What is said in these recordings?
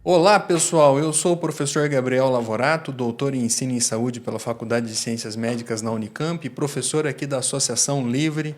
Olá, pessoal. Eu sou o professor Gabriel Lavorato, doutor em ensino em saúde pela Faculdade de Ciências Médicas na Unicamp, e professor aqui da Associação Livre,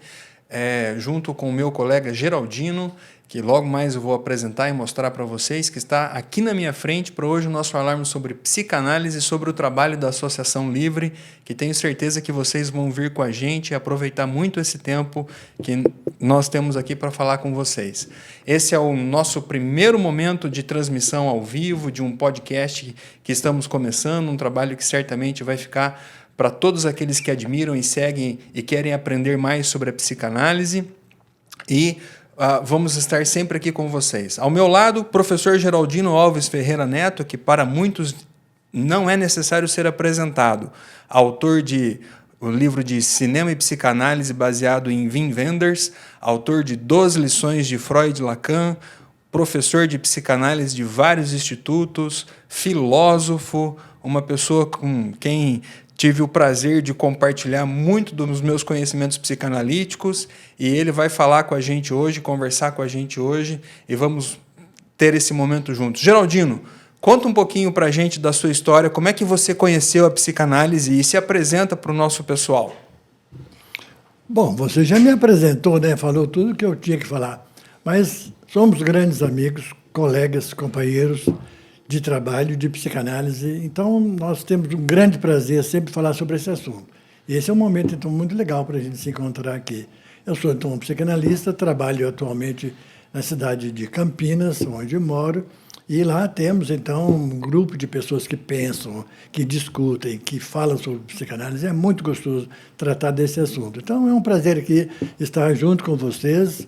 junto com o meu colega Geraldino, que logo mais eu vou apresentar e mostrar para vocês, que está aqui na minha frente para hoje nós falarmos sobre psicanálise, sobre o trabalho da Associação Livre, que tenho certeza que vocês vão vir com a gente e aproveitar muito esse tempo que nós temos aqui para falar com vocês. Esse é o nosso primeiro momento de transmissão ao vivo de um podcast que estamos começando, um trabalho que certamente vai ficar para todos aqueles que admiram e seguem e querem aprender mais sobre a psicanálise. E vamos estar sempre aqui com vocês. Ao meu lado, professor Geraldino Alves Ferreira Neto, que para muitos não é necessário ser apresentado, autor de o livro de Cinema e Psicanálise baseado em Wim Wenders, autor de 12 lições de Freud e Lacan, professor de psicanálise de vários institutos, filósofo, uma pessoa com quem tive o prazer de compartilhar muito dos meus conhecimentos psicanalíticos, e ele vai falar com a gente hoje, conversar com a gente hoje, e vamos ter esse momento juntos. Geraldino, conta um pouquinho para a gente da sua história, como é que você conheceu a psicanálise e se apresenta para o nosso pessoal. Bom, você já me apresentou, né? Falou tudo que eu tinha que falar, mas somos grandes amigos, colegas, companheiros de trabalho, de psicanálise, então nós temos um grande prazer sempre falar sobre esse assunto. E esse é um momento, então, muito legal para a gente se encontrar aqui. Eu sou, então, um psicanalista, trabalho atualmente na cidade de Campinas, onde eu moro, e lá temos, então, um grupo de pessoas que pensam, que discutem, que falam sobre psicanálise. É muito gostoso tratar desse assunto. Então, é um prazer aqui estar junto com vocês.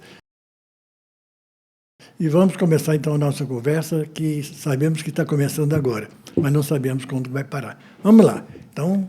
E vamos começar, então, a nossa conversa, que sabemos que está começando agora, mas não sabemos quando vai parar. Vamos lá. Então,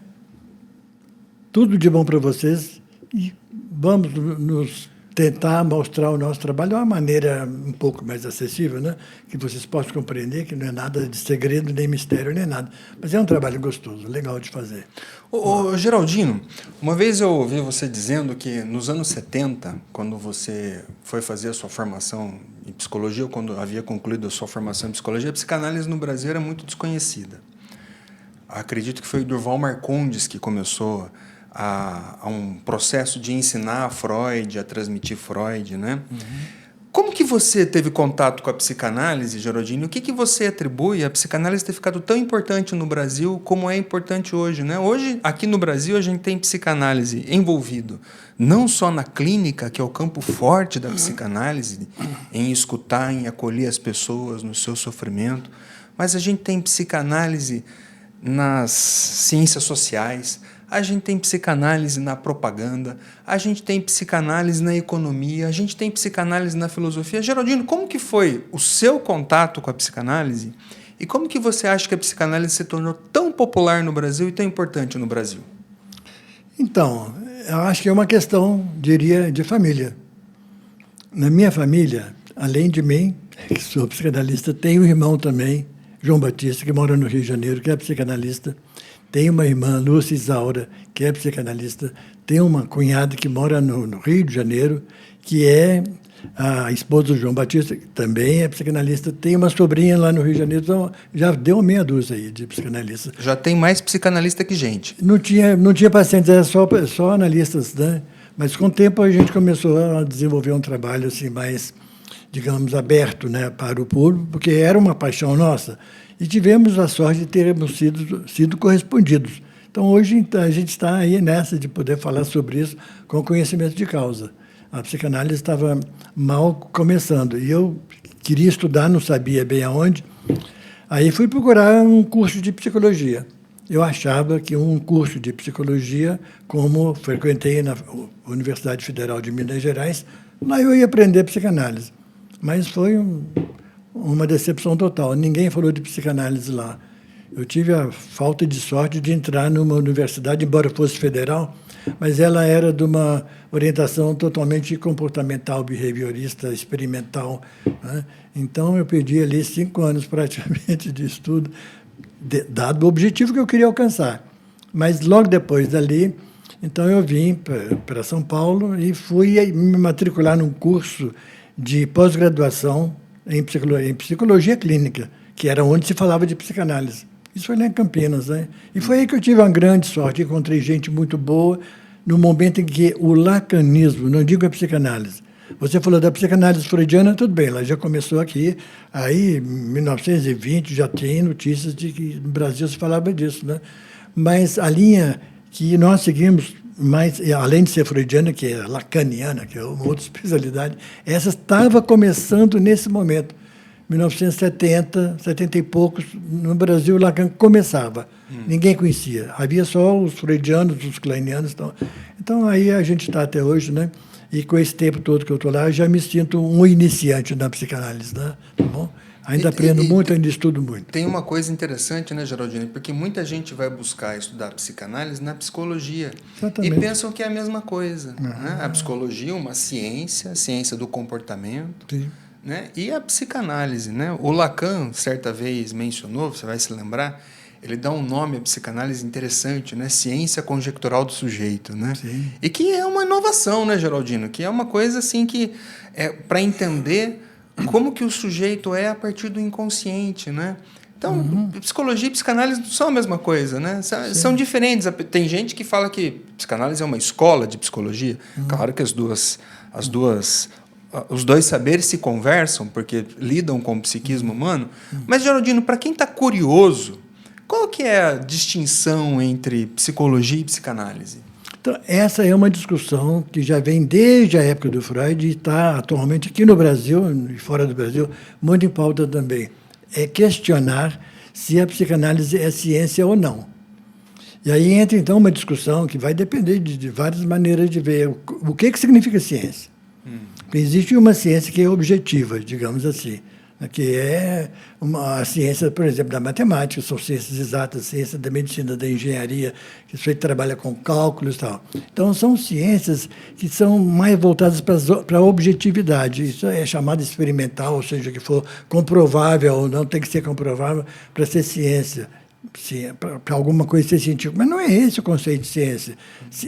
tudo de bom para vocês e vamos nos tentar mostrar o nosso trabalho de uma maneira um pouco mais acessível, né? Que vocês possam compreender que não é nada de segredo, nem mistério, nem nada. Mas é um trabalho gostoso, legal de fazer. Ô, Geraldino, uma vez eu ouvi você dizendo que nos anos 70, quando você foi fazer a sua formação em psicologia, ou quando havia concluído a sua formação em psicologia, a psicanálise no Brasil era muito desconhecida. Acredito que foi o Durval Marcondes que começou a um processo de ensinar Freud, a transmitir Freud, né? Uhum. Como que você teve contato com a psicanálise, Geraldino? O que você atribui a psicanálise ter ficado tão importante no Brasil como é importante hoje, né? Hoje, aqui no Brasil, a gente tem psicanálise envolvido não só na clínica, que é o campo forte da psicanálise, em escutar, em acolher as pessoas no seu sofrimento, mas a gente tem psicanálise nas ciências sociais, a gente tem psicanálise na propaganda, a gente tem psicanálise na economia, a gente tem psicanálise na filosofia. Geraldino, como que foi o seu contato com a psicanálise e como que você acha que a psicanálise se tornou tão popular no Brasil e tão importante no Brasil? Então, eu acho que é uma questão, diria, de família. Na minha família, além de mim, que sou psicanalista, tem um irmão também, João Batista, que mora no Rio de Janeiro, que é psicanalista. Tem uma irmã, Lúcia Isaura, que é psicanalista. Tem uma cunhada que mora no Rio de Janeiro, que é a esposa do João Batista, que também é psicanalista. Tem uma sobrinha lá no Rio de Janeiro, então já deu meia dúzia aí de psicanalistas. Já tem mais psicanalista que gente. Não tinha pacientes, era só analistas, né? Mas com o tempo a gente começou a desenvolver um trabalho assim, mais, digamos, aberto, né, para o público, porque era uma paixão nossa. E tivemos a sorte de termos sido correspondidos. Então, hoje, a gente está aí nessa de poder falar sobre isso com conhecimento de causa. A psicanálise estava mal começando, e eu queria estudar, não sabia bem aonde. Aí fui procurar um curso de psicologia. Eu achava que um curso de psicologia, como frequentei na Universidade Federal de Minas Gerais, lá eu ia aprender psicanálise. Mas foi uma decepção total. Ninguém falou de psicanálise lá. Eu tive a falta de sorte de entrar numa universidade, embora fosse federal, mas ela era de uma orientação totalmente comportamental, behaviorista, experimental, né? Então, eu perdi ali 5 anos praticamente de estudo, dado o objetivo que eu queria alcançar. Mas logo depois dali, então eu vim para São Paulo e fui me matricular num curso de pós-graduação em psicologia clínica, que era onde se falava de psicanálise. Isso foi lá em Campinas, né? E foi aí que eu tive uma grande sorte, encontrei gente muito boa, no momento em que o lacanismo, não digo a psicanálise, você falou da psicanálise freudiana, tudo bem, ela já começou aqui, aí em 1920 já tem notícias de que no Brasil se falava disso, né? Mas a linha que nós seguimos, mais, além de ser freudiana, que é lacaniana, que é uma outra especialidade, essa estava começando nesse momento. 1970, 70 e poucos, no Brasil, o Lacan começava. Ninguém conhecia. Havia só os freudianos, os kleinianos. Então, aí a gente está até hoje, né? E com esse tempo todo que eu estou lá, eu já me sinto um iniciante na psicanálise, né? Tá bom? Ainda aprendo muito, ainda estudo muito. Tem uma coisa interessante, né, Geraldine? Porque muita gente vai buscar estudar psicanálise na psicologia. Exatamente. E pensam que é a mesma coisa. Né? A psicologia é uma ciência, a ciência do comportamento. Sim. Né? E a psicanálise, né? O Lacan, certa vez, mencionou, você vai se lembrar, ele dá um nome à psicanálise interessante, né? Ciência conjectural do sujeito. Né? Sim. E que é uma inovação, né, Geraldino? Que é uma coisa assim que é para entender como que o sujeito é a partir do inconsciente, né? Então, psicologia e psicanálise não são a mesma coisa, né? São diferentes. Tem gente que fala que psicanálise é uma escola de psicologia. Claro que os dois saberes se conversam, porque lidam com o psiquismo humano. Mas, Geraldino, para quem está curioso, qual que é a distinção entre psicologia e psicanálise? Então, essa é uma discussão que já vem desde a época do Freud e está atualmente aqui no Brasil e fora do Brasil muito em pauta também. É questionar se a psicanálise é ciência ou não. E aí entra, então, uma discussão que vai depender de várias maneiras de ver o que significa ciência. Porque existe uma ciência que é objetiva, digamos assim, que é a ciência, por exemplo, da matemática, são ciências exatas, ciência da medicina, da engenharia, que isso aí trabalha com cálculos e tal. Então, são ciências que são mais voltadas para a objetividade. Isso é chamado experimental, ou seja, que for comprovável ou não, tem que ser comprovável para ser ciência. Para alguma coisa ser científica. Mas não é esse o conceito de ciência.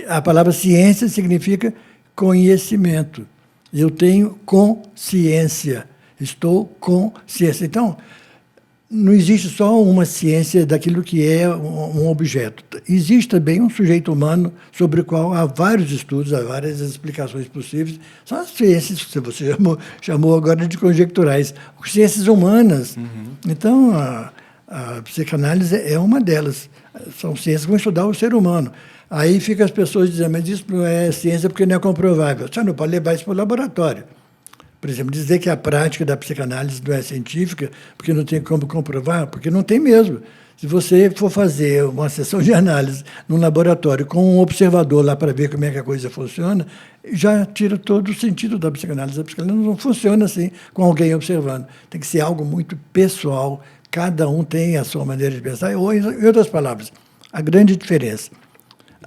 A palavra ciência significa conhecimento. Eu tenho consciência. Estou com ciência. Então, não existe só uma ciência daquilo que é um objeto. Existe também um sujeito humano sobre o qual há vários estudos, há várias explicações possíveis. São as ciências, que você chamou agora de conjecturais, ciências humanas. Então, a psicanálise é uma delas. São ciências que vão estudar o ser humano. Aí ficam as pessoas dizendo, mas isso não é ciência porque não é comprovável. Você não pode levar isso para o laboratório. Por exemplo, dizer que a prática da psicanálise não é científica porque não tem como comprovar, porque não tem mesmo. Se você for fazer uma sessão de análise num laboratório com um observador lá para ver como é que a coisa funciona, já tira todo o sentido da psicanálise. A psicanálise não funciona assim, com alguém observando. Tem que ser algo muito pessoal, cada um tem a sua maneira de pensar. Ou, em outras palavras, a grande diferença.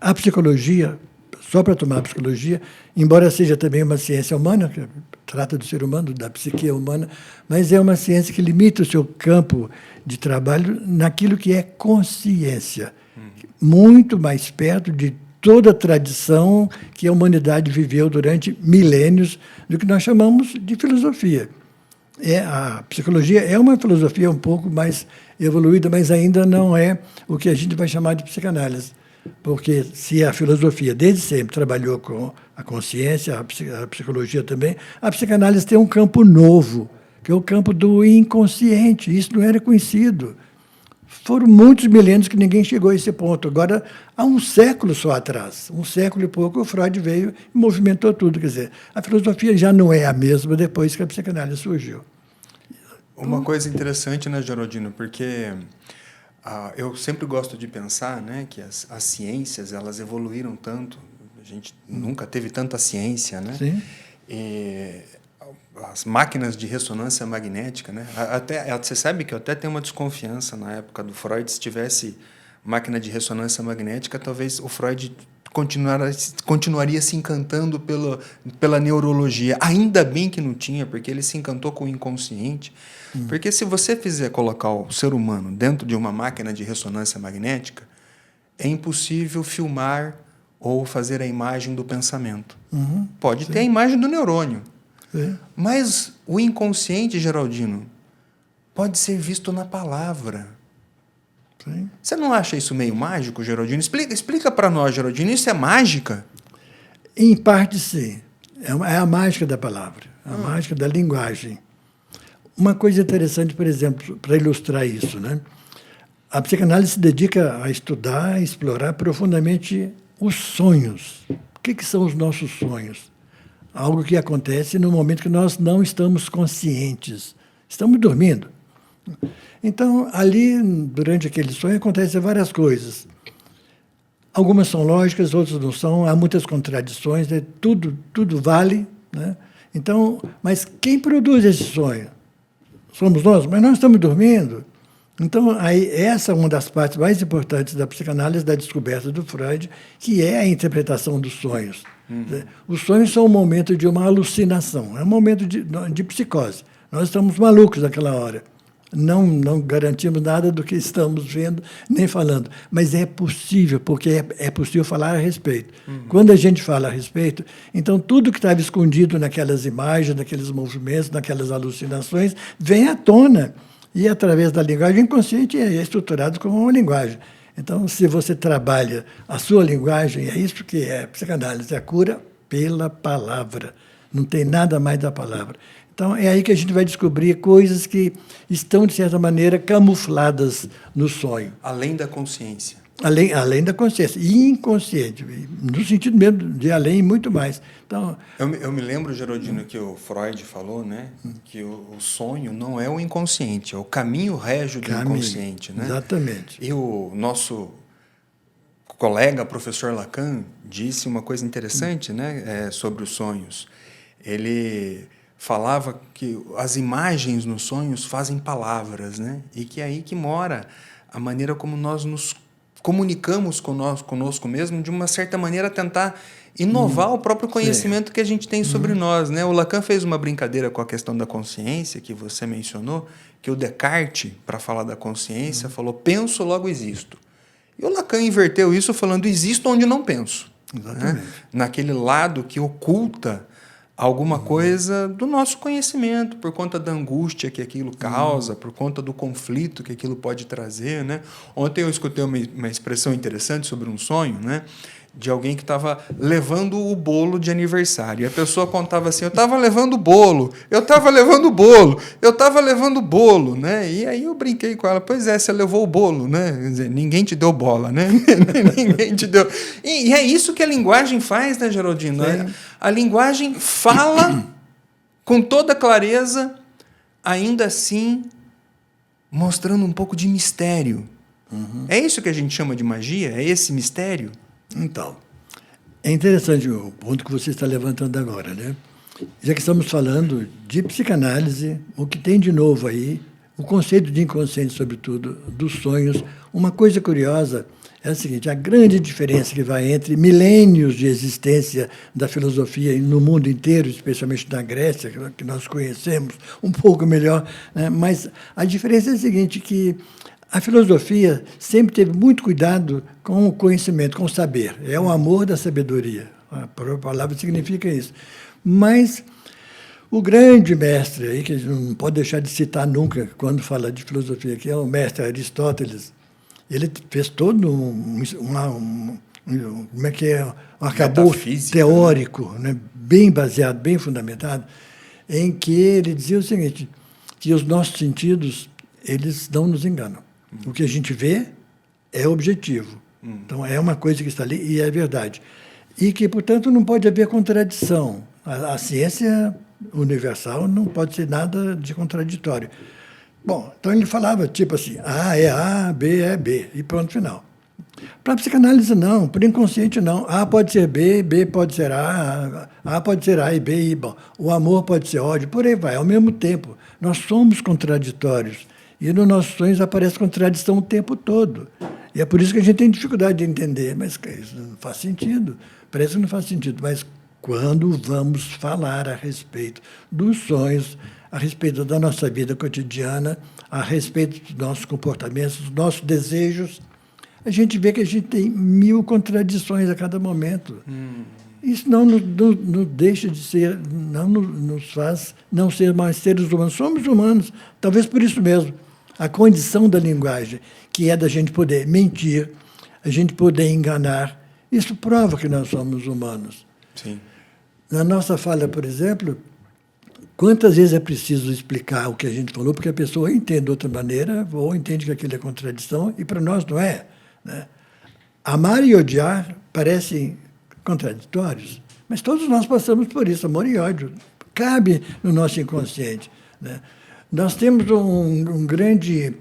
A psicologia, só para tomar a psicologia, embora seja também uma ciência humana, que trata do ser humano, da psique humana, mas é uma ciência que limita o seu campo de trabalho naquilo que é consciência, muito mais perto de toda a tradição que a humanidade viveu durante milênios do que nós chamamos de filosofia. A psicologia é uma filosofia um pouco mais evoluída, mas ainda não é o que a gente vai chamar de psicanálise. Porque se a filosofia desde sempre trabalhou com a consciência, a psicologia também, a psicanálise tem um campo novo, que é o campo do inconsciente. Isso não era conhecido. Foram muitos milênios que ninguém chegou a esse ponto. Agora, há um século só atrás, um século e pouco, o Freud veio e movimentou tudo. Quer dizer, a filosofia já não é a mesma depois que a psicanálise surgiu. Uma coisa interessante, né, Geraldino, porque eu sempre gosto de pensar, né, que as ciências elas evoluíram tanto. A gente nunca teve tanta ciência, né? Sim. E as máquinas de ressonância magnética, né? Até você sabe que eu até tenho uma desconfiança na época do Freud, se tivesse máquina de ressonância magnética, talvez o Freud continuaria se encantando pela neurologia. Ainda bem que não tinha, porque ele se encantou com o inconsciente. Porque se você fizer colocar o ser humano dentro de uma máquina de ressonância magnética, é impossível filmar ou fazer a imagem do pensamento. Pode ter a imagem do neurônio. Mas o inconsciente, Geraldino, pode ser visto na palavra. Sim. Você não acha isso meio mágico, Geraldino? Explica para nós, Geraldino, isso é mágica? Em parte, sim. É a mágica da palavra, a mágica da linguagem. Uma coisa interessante, por exemplo, para ilustrar isso, né? A psicanálise se dedica a estudar, a explorar profundamente os sonhos. O que são os nossos sonhos? Algo que acontece no momento que nós não estamos conscientes. Estamos dormindo. Então, ali, durante aquele sonho, acontecem várias coisas. Algumas são lógicas, outras não são. Há muitas contradições, né? Tudo vale, né? Então, mas quem produz esse sonho? Somos nós, mas nós estamos dormindo. Então, aí, essa é uma das partes mais importantes da psicanálise, da descoberta do Freud, que é a interpretação dos sonhos. Os sonhos são um momento de uma alucinação, é um momento de psicose. Nós estamos malucos naquela hora. Não garantimos nada do que estamos vendo, nem falando. Mas é possível, porque é possível falar a respeito. Quando a gente fala a respeito, então tudo que estava escondido naquelas imagens, naqueles movimentos, naquelas alucinações, vem à tona. E, através da linguagem, o inconsciente é estruturado como uma linguagem. Então, se você trabalha a sua linguagem, é isso que é psicanálise, a cura pela palavra. Não tem nada mais da palavra. Então, é aí que a gente vai descobrir coisas que estão, de certa maneira, camufladas no sonho. Além da consciência. Além da consciência. E inconsciente, no sentido mesmo de além e muito mais. Então, eu me lembro, Geraldino, que o Freud falou, né, que o sonho não é o inconsciente, é o caminho régio do inconsciente. Né? Exatamente. E o nosso colega, professor Lacan, disse uma coisa interessante, né, sobre os sonhos. Ele falava que as imagens nos sonhos fazem palavras, né? E que é aí que mora a maneira como nós nos comunicamos conosco mesmo, de uma certa maneira tentar inovar o próprio conhecimento que a gente tem sobre nós, né? O Lacan fez uma brincadeira com a questão da consciência, que você mencionou, que o Descartes, para falar da consciência, falou, penso, logo existo. E o Lacan inverteu isso falando, existo onde não penso. Exatamente. Né? Naquele lado que oculta alguma coisa do nosso conhecimento, por conta da angústia que aquilo causa, por conta do conflito que aquilo pode trazer, né? Ontem eu escutei uma expressão interessante sobre um sonho, né? De alguém que estava levando o bolo de aniversário. E a pessoa contava assim, eu estava levando o bolo, eu estava levando o bolo, eu estava levando o bolo, né? E aí eu brinquei com ela, pois é, você levou o bolo, né? Quer dizer, ninguém te deu bola, né? Ninguém te deu... E é isso que a linguagem faz, né, Geraldino? A linguagem fala com toda clareza, ainda assim mostrando um pouco de mistério. É isso que a gente chama de magia? É esse mistério? Então, é interessante o ponto que você está levantando agora, né? Já que estamos falando de psicanálise, o que tem de novo aí, o conceito de inconsciente, sobretudo, dos sonhos, uma coisa curiosa é a seguinte, a grande diferença que vai entre milênios de existência da filosofia no mundo inteiro, especialmente na Grécia, que nós conhecemos um pouco melhor, né? Mas a diferença é a seguinte, que a filosofia sempre teve muito cuidado com o conhecimento, com o saber. É o amor da sabedoria. A própria palavra significa isso. Mas o grande mestre aí, que a gente não pode deixar de citar nunca quando fala de filosofia, que é o mestre Aristóteles, ele fez todo um arcabouço teórico, né, bem baseado, bem fundamentado, em que ele dizia o seguinte, que os nossos sentidos, eles não nos enganam. O que a gente vê é objetivo. Então, é uma coisa que está ali e é verdade. E que, portanto, não pode haver contradição. A ciência universal não pode ser nada de contraditório. Bom, então ele falava, tipo assim, A é A, B é B, e pronto, final. Para a psicanálise, não. Para o inconsciente, não. A pode ser B, B pode ser A pode ser A e B, e bom. O amor pode ser ódio, por aí vai, ao mesmo tempo. Nós somos contraditórios. E nos nossos sonhos aparece contradição o tempo todo. E é por isso que a gente tem dificuldade de entender. Mas isso não faz sentido. Parece que não faz sentido. Mas quando vamos falar a respeito dos sonhos, a respeito da nossa vida cotidiana, a respeito dos nossos comportamentos, dos nossos desejos, a gente vê que a gente tem 1000 contradições a cada momento. Isso não deixa de ser, nos faz não ser mais seres humanos. Somos humanos, talvez por isso mesmo. A condição da linguagem, que é da gente poder mentir, a gente poder enganar, isso prova que nós somos humanos. Sim. Na nossa fala, por exemplo, quantas vezes é preciso explicar o que a gente falou, porque a pessoa entende de outra maneira, ou entende que aquilo é contradição, e para nós não é, né? Amar e odiar parecem contraditórios, mas todos nós passamos por isso, amor e ódio. Cabe no nosso inconsciente, né? Nós temos um grande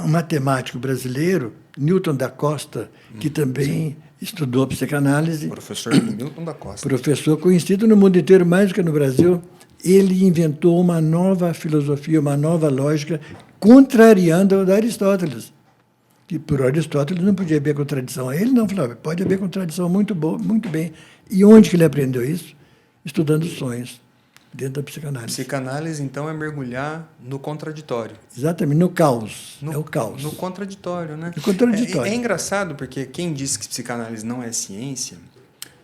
matemático brasileiro, Newton da Costa, que também estudou psicanálise. Professor Newton da Costa. Professor conhecido no mundo inteiro, mais do que no Brasil. Ele inventou uma nova filosofia, uma nova lógica, contrariando a da Aristóteles. Que por Aristóteles não podia haver contradição. Ele não falava, pode haver contradição, muito boa, muito bem. E onde que ele aprendeu isso? Estudando sonhos, dentro da psicanálise. Psicanálise, então, é mergulhar no contraditório. Exatamente, no caos. É o caos. No contraditório, né? No contraditório. É engraçado, porque quem diz que psicanálise não é ciência,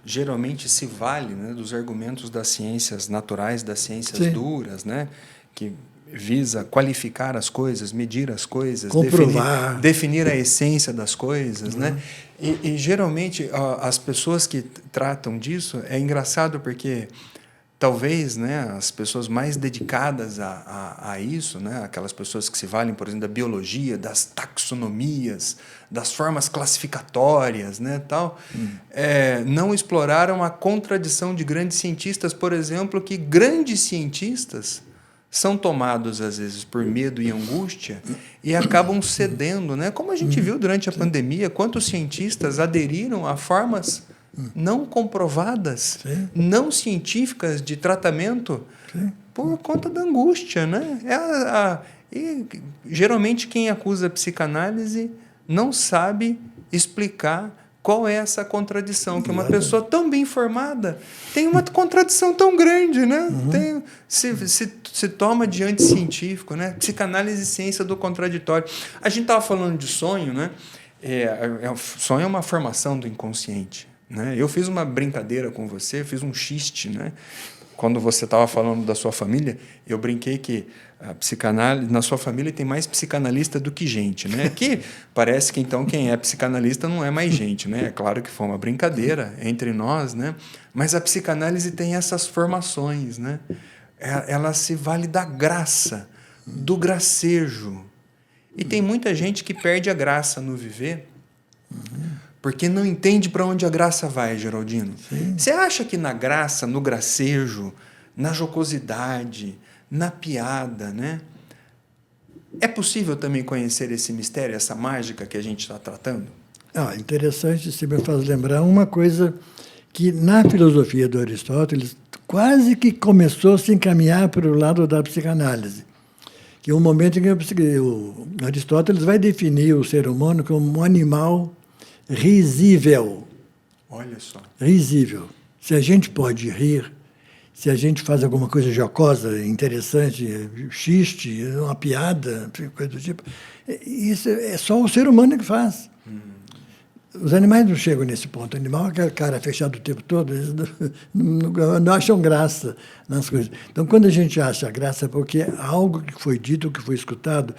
geralmente se vale, né, dos argumentos das ciências naturais, das ciências Sim. duras, né, que visa qualificar as coisas, medir as coisas, comprovar, definir a essência das coisas, né? E geralmente as pessoas que tratam disso, é engraçado porque talvez, né, as pessoas mais dedicadas a isso, né, aquelas pessoas que se valem, por exemplo, da biologia, das taxonomias, das formas classificatórias, né, tal, não exploraram a contradição de grandes cientistas, por exemplo, que grandes cientistas são tomados, às vezes, por medo e angústia e acabam cedendo, né? Como a gente viu durante a pandemia, quantos cientistas aderiram a formas não comprovadas, não científicas de tratamento por conta da angústia, né? E, geralmente, quem acusa a psicanálise não sabe explicar qual é essa contradição, que uma pessoa tão bem informada tem uma contradição tão grande, né? Se toma de anticientífico, né? Psicanálise e ciência do contraditório. A gente estava falando de sonho, né? Sonho é uma formação do inconsciente, né? Eu fiz uma brincadeira com você, fiz um xiste, né? Quando você estava falando da sua família, eu brinquei que a psicanálise, na sua família tem mais psicanalista do que gente, né? Que parece que então quem é psicanalista não é mais gente, né? É claro que foi uma brincadeira entre nós, né? Mas a psicanálise tem essas formações, né? Ela se vale da graça, do gracejo. E tem muita gente que perde a graça no viver porque não entende para onde a graça vai, Geraldino. Sim. Você acha que na graça, no gracejo, na jocosidade, na piada, né? É possível também conhecer esse mistério, essa mágica que a gente está tratando? Interessante, você me faz lembrar uma coisa que na filosofia do Aristóteles quase que começou a se encaminhar para o lado da psicanálise. Que é um momento em que o Aristóteles vai definir o ser humano como um animal risível. Olha só. Risível. Se a gente pode rir, se a gente faz alguma coisa jocosa, interessante, xiste, uma piada, coisa do tipo, isso é só o ser humano que faz. Os animais não chegam nesse ponto. O animal é aquele cara fechado o tempo todo, eles não acham graça nas coisas. Então, quando a gente acha graça, é porque algo que foi dito, que foi escutado,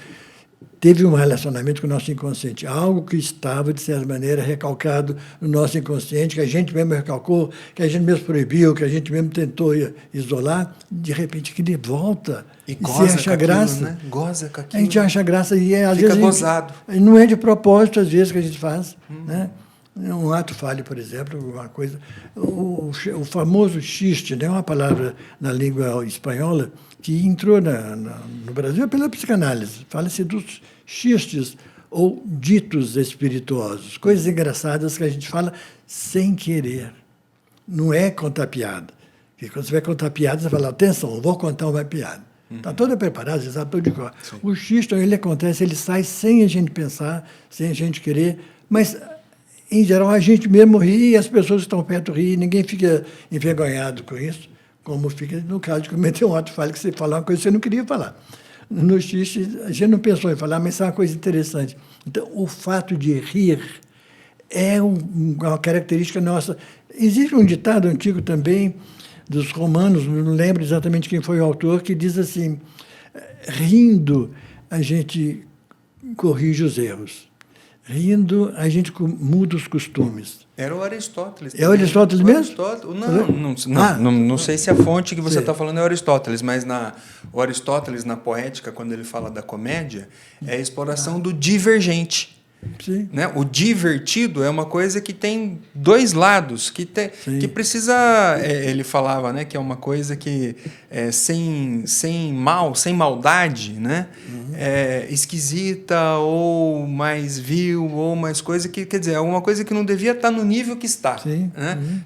teve um relacionamento com o nosso inconsciente, algo que estava, de certa maneira, recalcado no nosso inconsciente, que a gente mesmo recalcou, que a gente mesmo proibiu, que a gente mesmo tentou isolar, de repente que ele volta e se acha graça. Né? Goza com aquilo. A gente acha graça e às fica vezes gozado. Não é de propósito, às vezes, que a gente faz. Né? Um ato falho, por exemplo, uma coisa. O famoso xiste, né? Uma palavra na língua espanhola que entrou no Brasil pela psicanálise. Fala-se dos xistes ou ditos espirituosos, coisas engraçadas que a gente fala sem querer. Não é contar piada. Porque quando você vai contar piada, você fala, atenção, vou contar uma piada. Está toda preparada, você sabe tudo de cor. O xiste, ele acontece, ele sai sem a gente pensar, sem a gente querer, mas, em geral, a gente mesmo ri e as pessoas que estão perto riem, ninguém fica envergonhado com isso, como fica no caso de cometer um ato falho, que você fala uma coisa que você não queria falar. No xiste, a gente não pensou em falar, mas isso é uma coisa interessante. Então, o fato de rir é uma característica nossa. Existe um ditado antigo também dos romanos, não lembro exatamente quem foi o autor, que diz assim: rindo a gente corrige os erros, rindo a gente muda os costumes. Era o Aristóteles. É o Aristóteles mesmo? Aristóteles, não sei se a fonte que você está falando é o Aristóteles, mas o Aristóteles, na Poética, quando ele fala da comédia, é a exploração do divergente. Sim. Né? O divertido é uma coisa que tem dois lados, que precisa... ele falava, né, que é uma coisa que sem maldade, né? Esquisita ou mais vil ou mais coisa que... Quer dizer, é uma coisa que não devia estar no nível que está. Sim. Né?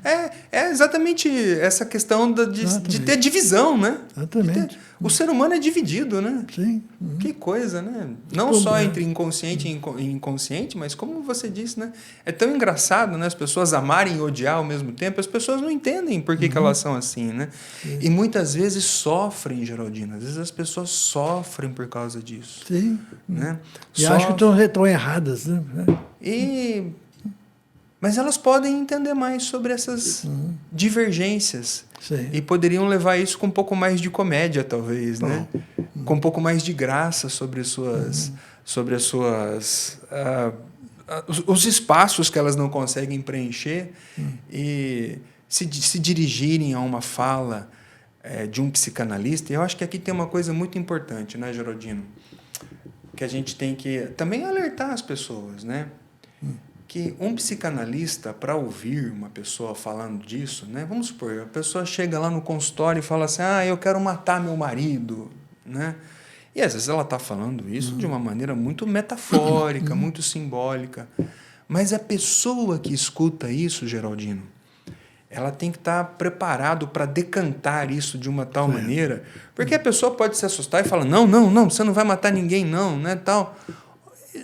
É exatamente essa questão de ter divisão, né? Exatamente. O ser humano é dividido, né? Sim. Que coisa, né? Não só entre inconsciente e inconsciente, mas como você disse, né? É tão engraçado, né? As pessoas amarem e odiar ao mesmo tempo. As pessoas não entendem por que elas são assim, né? Sim. E muitas vezes sofrem, Geraldino. Às vezes as pessoas sofrem por causa disso. Sim. Né? E acho que estão erradas, né? Mas elas podem entender mais sobre essas divergências. Sim. E poderiam levar isso com um pouco mais de comédia, talvez, né? Com um pouco mais de graça sobre as suas os espaços que elas não conseguem preencher e se dirigirem a uma fala de um psicanalista. E eu acho que aqui tem uma coisa muito importante, né, Geraldino? Que a gente tem que também alertar as pessoas, né? Que um psicanalista, para ouvir uma pessoa falando disso, né? Vamos supor, a pessoa chega lá no consultório e fala assim: eu quero matar meu marido, né? E às vezes ela está falando isso de uma maneira muito metafórica, muito simbólica. Mas a pessoa que escuta isso, Geraldino, ela tem que estar preparado para decantar isso de uma tal maneira, porque a pessoa pode se assustar e falar: não, você não vai matar ninguém, não, né, tal.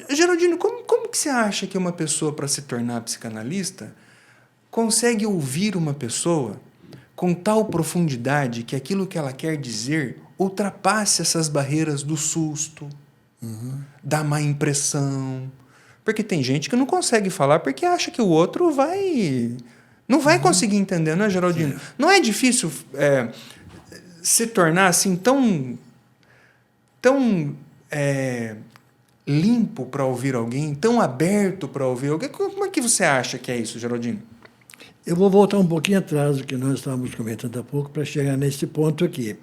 Geraldino, como que você acha que uma pessoa, para se tornar psicanalista, consegue ouvir uma pessoa com tal profundidade que aquilo que ela quer dizer ultrapasse essas barreiras do susto, da má impressão? Porque tem gente que não consegue falar porque acha que o outro não vai conseguir entender, não é, Geraldino? Não é difícil se tornar assim tão limpo para ouvir alguém, tão aberto para ouvir alguém? Como é que você acha que é isso, Geraldino? Eu vou voltar um pouquinho atrás do que nós estávamos comentando há pouco para chegar nesse ponto aqui.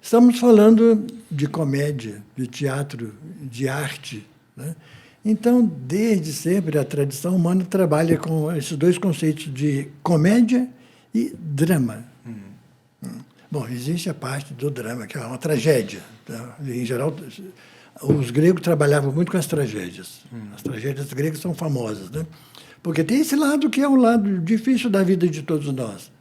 Estamos falando de comédia, de teatro, de arte, né? Então, desde sempre, a tradição humana trabalha com esses dois conceitos de comédia e drama. Bom, existe a parte do drama, que é uma tragédia. Tá? Em geral, os gregos trabalhavam muito com as tragédias. As tragédias gregas são famosas, né? Porque tem esse lado que é o lado difícil da vida de todos nós,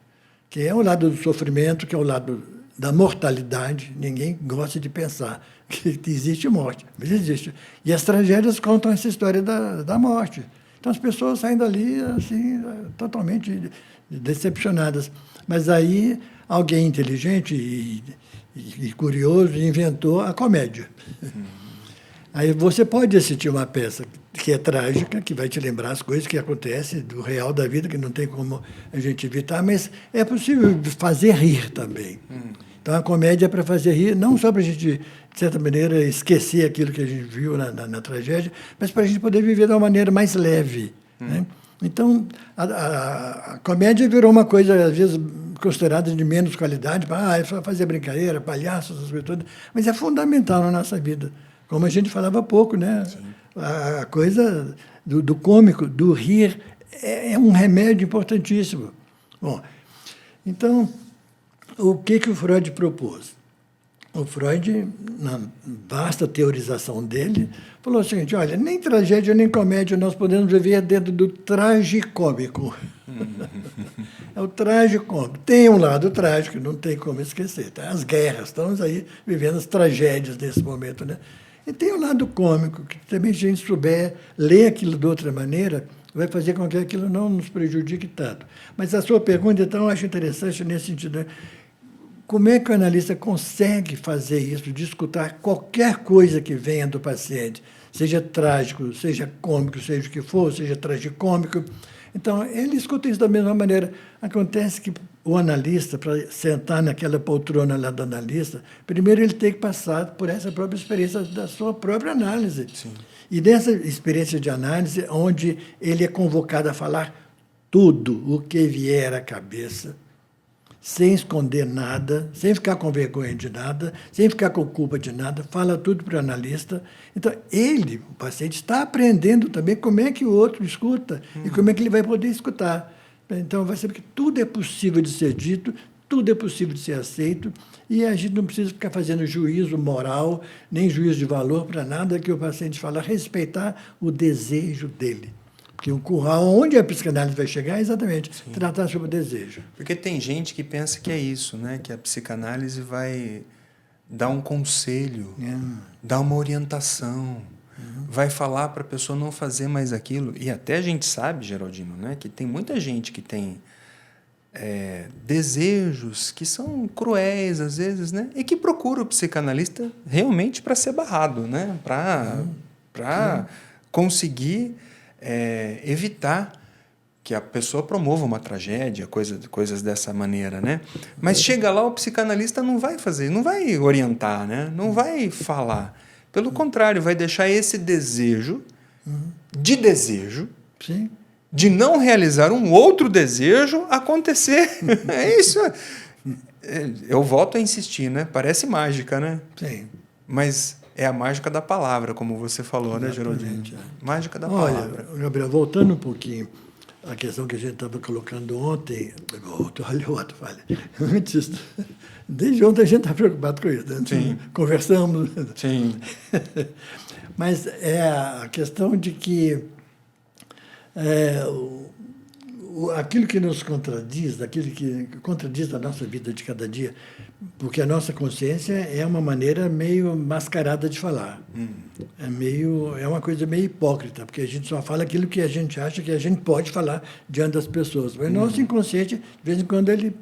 que é o lado do sofrimento, que é o lado da mortalidade. Ninguém gosta de pensar que existe morte, mas existe. E as tragédias contam essa história da morte. Então as pessoas saem dali assim, totalmente decepcionadas. Mas aí alguém inteligente e curioso inventou a comédia. Aí você pode assistir uma peça que é trágica, que vai te lembrar as coisas que acontecem do real da vida, que não tem como a gente evitar, mas é possível fazer rir também. Então, a comédia é para fazer rir, não só para a gente, de certa maneira, esquecer aquilo que a gente viu na tragédia, mas para a gente poder viver de uma maneira mais leve. Né? Então, a comédia virou uma coisa, às vezes, considerada de menos qualidade, é só fazer brincadeira, palhaços, essas coisas todas, mas é fundamental na nossa vida. Como a gente falava há pouco, né? A coisa do cômico, do rir, é um remédio importantíssimo. Bom, então, o que o Freud propôs? O Freud, na vasta teorização dele, falou o seguinte: olha, nem tragédia nem comédia nós podemos viver dentro do tragicômico. É o tragicômico. Tem um lado trágico, não tem como esquecer. Tá? As guerras, estamos aí vivendo as tragédias nesse momento, né? E tem o lado cômico, que também, se a gente souber ler aquilo de outra maneira, vai fazer com que aquilo não nos prejudique tanto. Mas a sua pergunta, então, eu acho interessante nesse sentido, né? Como é que o analista consegue fazer isso, de escutar qualquer coisa que venha do paciente, seja trágico, seja cômico, seja o que for, seja tragicômico? Então, ele escuta isso da mesma maneira. Acontece que o analista, para sentar naquela poltrona lá do analista, primeiro ele tem que passar por essa própria experiência da sua própria análise. Sim. E nessa experiência de análise, onde ele é convocado a falar tudo o que vier à cabeça, sem esconder nada, sem ficar com vergonha de nada, sem ficar com culpa de nada, fala tudo para o analista. Então, ele, o paciente, está aprendendo também como é que o outro escuta e como é que ele vai poder escutar. Então, vai saber que tudo é possível de ser dito, tudo é possível de ser aceito, e a gente não precisa ficar fazendo juízo moral, nem juízo de valor para nada que o paciente fala, respeitar o desejo dele. Porque o curral, onde a psicanálise vai chegar, é exatamente tratar sobre o desejo. Porque tem gente que pensa que é isso, né? Que a psicanálise vai dar um conselho, dar uma orientação, vai falar para a pessoa não fazer mais aquilo. E até a gente sabe, Geraldino, né? Que tem muita gente que tem desejos que são cruéis, às vezes, né? E que procura o psicanalista realmente para ser barrado, né? Para conseguir evitar que a pessoa promova uma tragédia, coisas dessa maneira, né? Mas chega lá, o psicanalista não vai fazer, não vai orientar, né? Não vai falar. Pelo contrário, vai deixar esse desejo, Sim. de não realizar um outro desejo acontecer. É isso. Eu volto a insistir, né? Parece mágica, né? Sim. Mas é a mágica da palavra, como você falou, né, Geraldino? Mágica da palavra. Olha, Gabriel, voltando um pouquinho à questão que a gente estava colocando ontem, antes, desde ontem a gente está preocupado com isso, né? Sim. Conversamos. Sim. Mas é a questão de que aquilo que nos contradiz, aquilo que contradiz a nossa vida de cada dia, porque a nossa consciência é uma maneira meio mascarada de falar. É uma coisa meio hipócrita, porque a gente só fala aquilo que a gente acha que a gente pode falar diante das pessoas. Mas o nosso inconsciente, de vez em quando, ele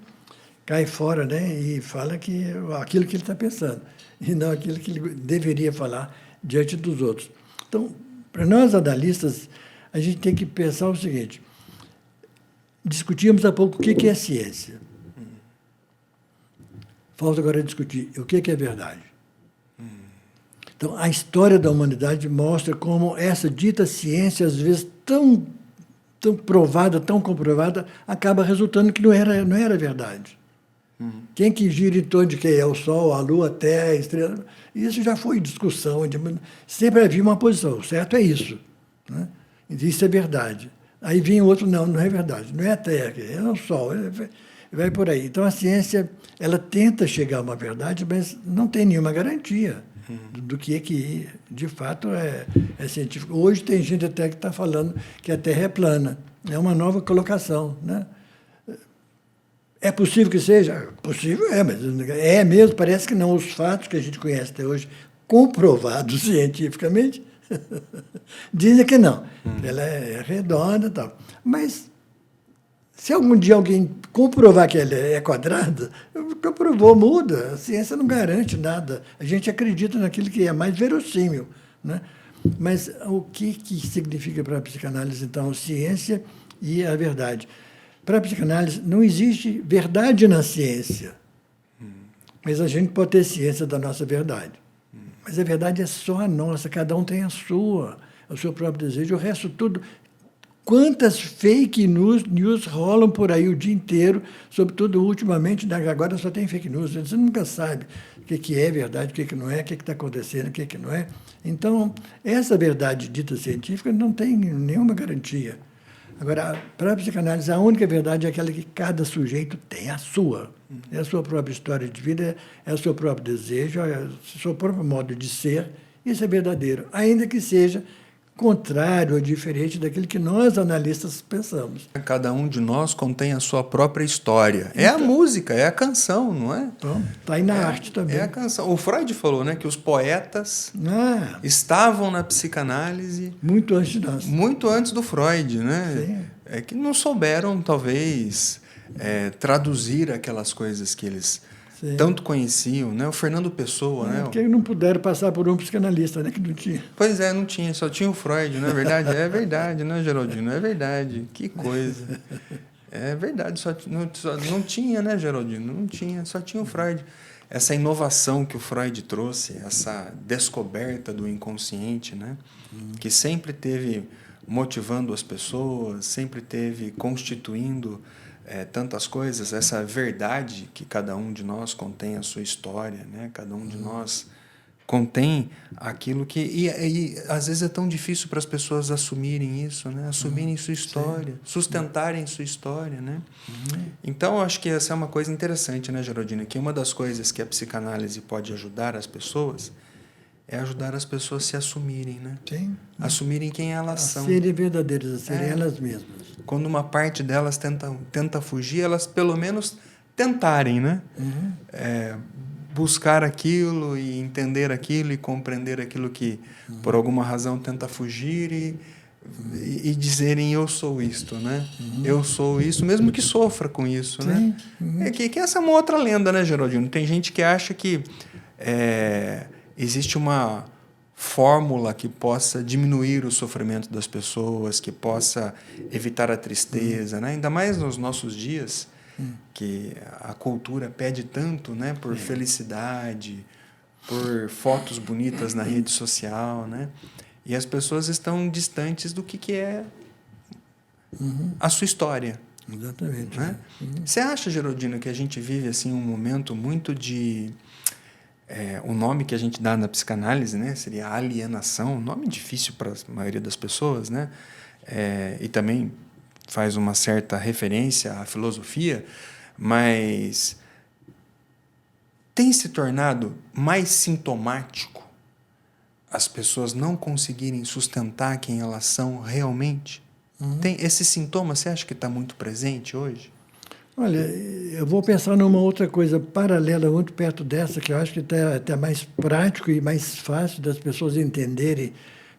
cai fora, né, e fala aquilo que ele está pensando, e não aquilo que ele deveria falar diante dos outros. Então, para nós analistas, a gente tem que pensar o seguinte: discutíamos há pouco o que é ciência. Falta agora discutir o que é verdade. Então, a história da humanidade mostra como essa dita ciência, às vezes tão provada, tão comprovada, acaba resultando que não era verdade. Quem que gira em torno de quem é o Sol, a Lua, a Terra, a estrela? Isso já foi discussão. Sempre havia uma posição. O certo é isso, né? Isso é verdade. Aí vinha outro, não é verdade. Não é a Terra, é o Sol. Vai por aí. Então, a ciência, ela tenta chegar a uma verdade, mas não tem nenhuma garantia do que de fato, é científico. Hoje tem gente até que está falando que a Terra é plana. É uma nova colocação, né? É possível que seja? Possível mas é mesmo, parece que não. Os fatos que a gente conhece até hoje, comprovados cientificamente, dizem que não. Ela é redonda e tal. Mas, se algum dia alguém comprovar que ela é quadrada, comprovou, muda. A ciência não garante nada. A gente acredita naquilo que é mais verossímil, né? Mas o que significa para a psicanálise, então, ciência e a verdade? Para a psicanálise, não existe verdade na ciência, mas a gente pode ter ciência da nossa verdade. Mas a verdade é só a nossa, cada um tem a sua, o seu próprio desejo, o resto tudo. Quantas fake news rolam por aí o dia inteiro, sobretudo ultimamente, agora só tem fake news, você nunca sabe o que é verdade, o que não é, o que está acontecendo, o que não é. Então, essa verdade dita científica não tem nenhuma garantia. Agora, para a psicanálise, a única verdade é aquela que cada sujeito tem, a sua. É a sua própria história de vida, é o seu próprio desejo, é o seu próprio modo de ser. Isso é verdadeiro, ainda que seja contrário ou diferente daquilo que nós, analistas, pensamos. Cada um de nós contém a sua própria história. É a música, é a canção, não é? Então, está aí na arte também. É a canção. O Freud falou, né, que os poetas estavam na psicanálise muito antes de nós. Muito antes do Freud, né? Sim. É que não souberam, talvez, traduzir aquelas coisas que eles tanto conheciam, né? O Fernando Pessoa, né? Porque não puderam passar por um psicanalista, né? Que não tinha. Pois é, não tinha, só tinha o Freud, não é verdade? É verdade, né, Geraldino? É verdade. Que coisa. É verdade, só não tinha, né, Geraldino? Não tinha, só tinha o Freud. Essa inovação que o Freud trouxe, essa descoberta do inconsciente, né? Que sempre teve motivando as pessoas, sempre teve constituindo tantas coisas, essa verdade que cada um de nós contém a sua história, né? Cada um de nós contém aquilo que... E às vezes é tão difícil para as pessoas assumirem isso, né? Assumirem sua história, sustentarem sua história, né? Então, eu acho que essa é uma coisa interessante, né, Geraldina? Que uma das coisas que a psicanálise pode ajudar as pessoas é ajudar as pessoas a se assumirem, né? Sim. Assumirem quem elas são. A serem verdadeiras, a serem elas mesmas. Quando uma parte delas tenta fugir, elas pelo menos tentarem, né? Buscar aquilo e entender aquilo e compreender aquilo que, por alguma razão, tenta fugir e dizerem eu sou isto, né? Eu sou isso, mesmo que sofra com isso, né? Que essa é uma outra lenda, né, Geraldino? Tem gente que acha que existe uma fórmula que possa diminuir o sofrimento das pessoas, que possa evitar a tristeza, né? Ainda mais nos nossos dias, que a cultura pede tanto, né, por felicidade, por fotos bonitas na rede social, né? E as pessoas estão distantes do que é a sua história. Exatamente. Né? Você acha, Geraldino, que a gente vive assim um momento muito de... o nome que a gente dá na psicanálise, né, seria alienação, um nome difícil para a maioria das pessoas, né? E também faz uma certa referência à filosofia, mas tem se tornado mais sintomático as pessoas não conseguirem sustentar quem elas são realmente? Tem esse sintoma, você acha que está muito presente hoje? Olha, eu vou pensar numa outra coisa paralela, muito perto dessa, que eu acho que é até mais prático e mais fácil das pessoas entenderem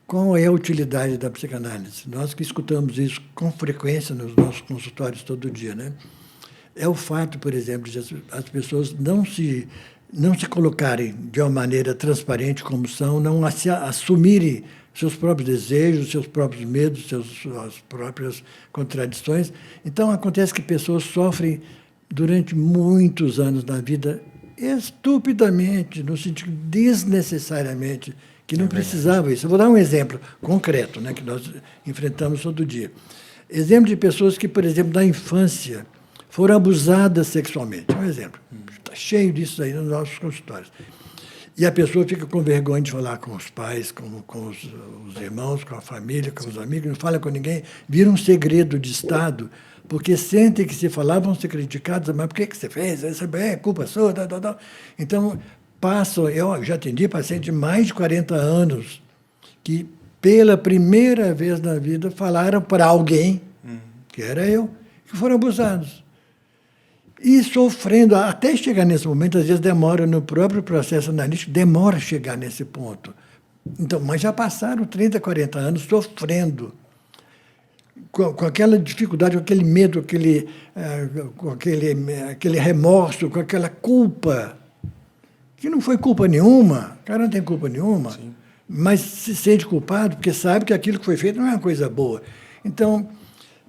qual é a utilidade da psicanálise. Nós que escutamos isso com frequência nos nossos consultórios todo dia, né? É o fato, por exemplo, de as pessoas não se colocarem de uma maneira transparente como são, não se assumirem seus próprios desejos, seus próprios medos, suas próprias contradições. Então, acontece que pessoas sofrem durante muitos anos na vida estupidamente, no sentido desnecessariamente, que não precisava isso. Eu vou dar um exemplo concreto, né, que nós enfrentamos todo dia. Exemplo de pessoas que, por exemplo, na infância, foram abusadas sexualmente. Um exemplo. Está cheio disso aí nos nossos consultórios. E a pessoa fica com vergonha de falar com os pais, com os irmãos, com a família, com os amigos, não fala com ninguém, vira um segredo de Estado, porque sentem que se falar vão ser criticados, mas por que você fez? Isso é culpa sua, tal. Então, eu já atendi pacientes de mais de 40 anos que, pela primeira vez na vida, falaram para alguém, que era eu, que foram abusados. E sofrendo, até chegar nesse momento, às vezes demora no próprio processo analítico, demora a chegar nesse ponto. Então, mas já passaram 30, 40 anos sofrendo, com aquela dificuldade, com aquele medo, com aquele remorso, com aquela culpa, que não foi culpa nenhuma, o cara não tem culpa nenhuma, sim, mas se sente culpado porque sabe que aquilo que foi feito não é uma coisa boa. Então,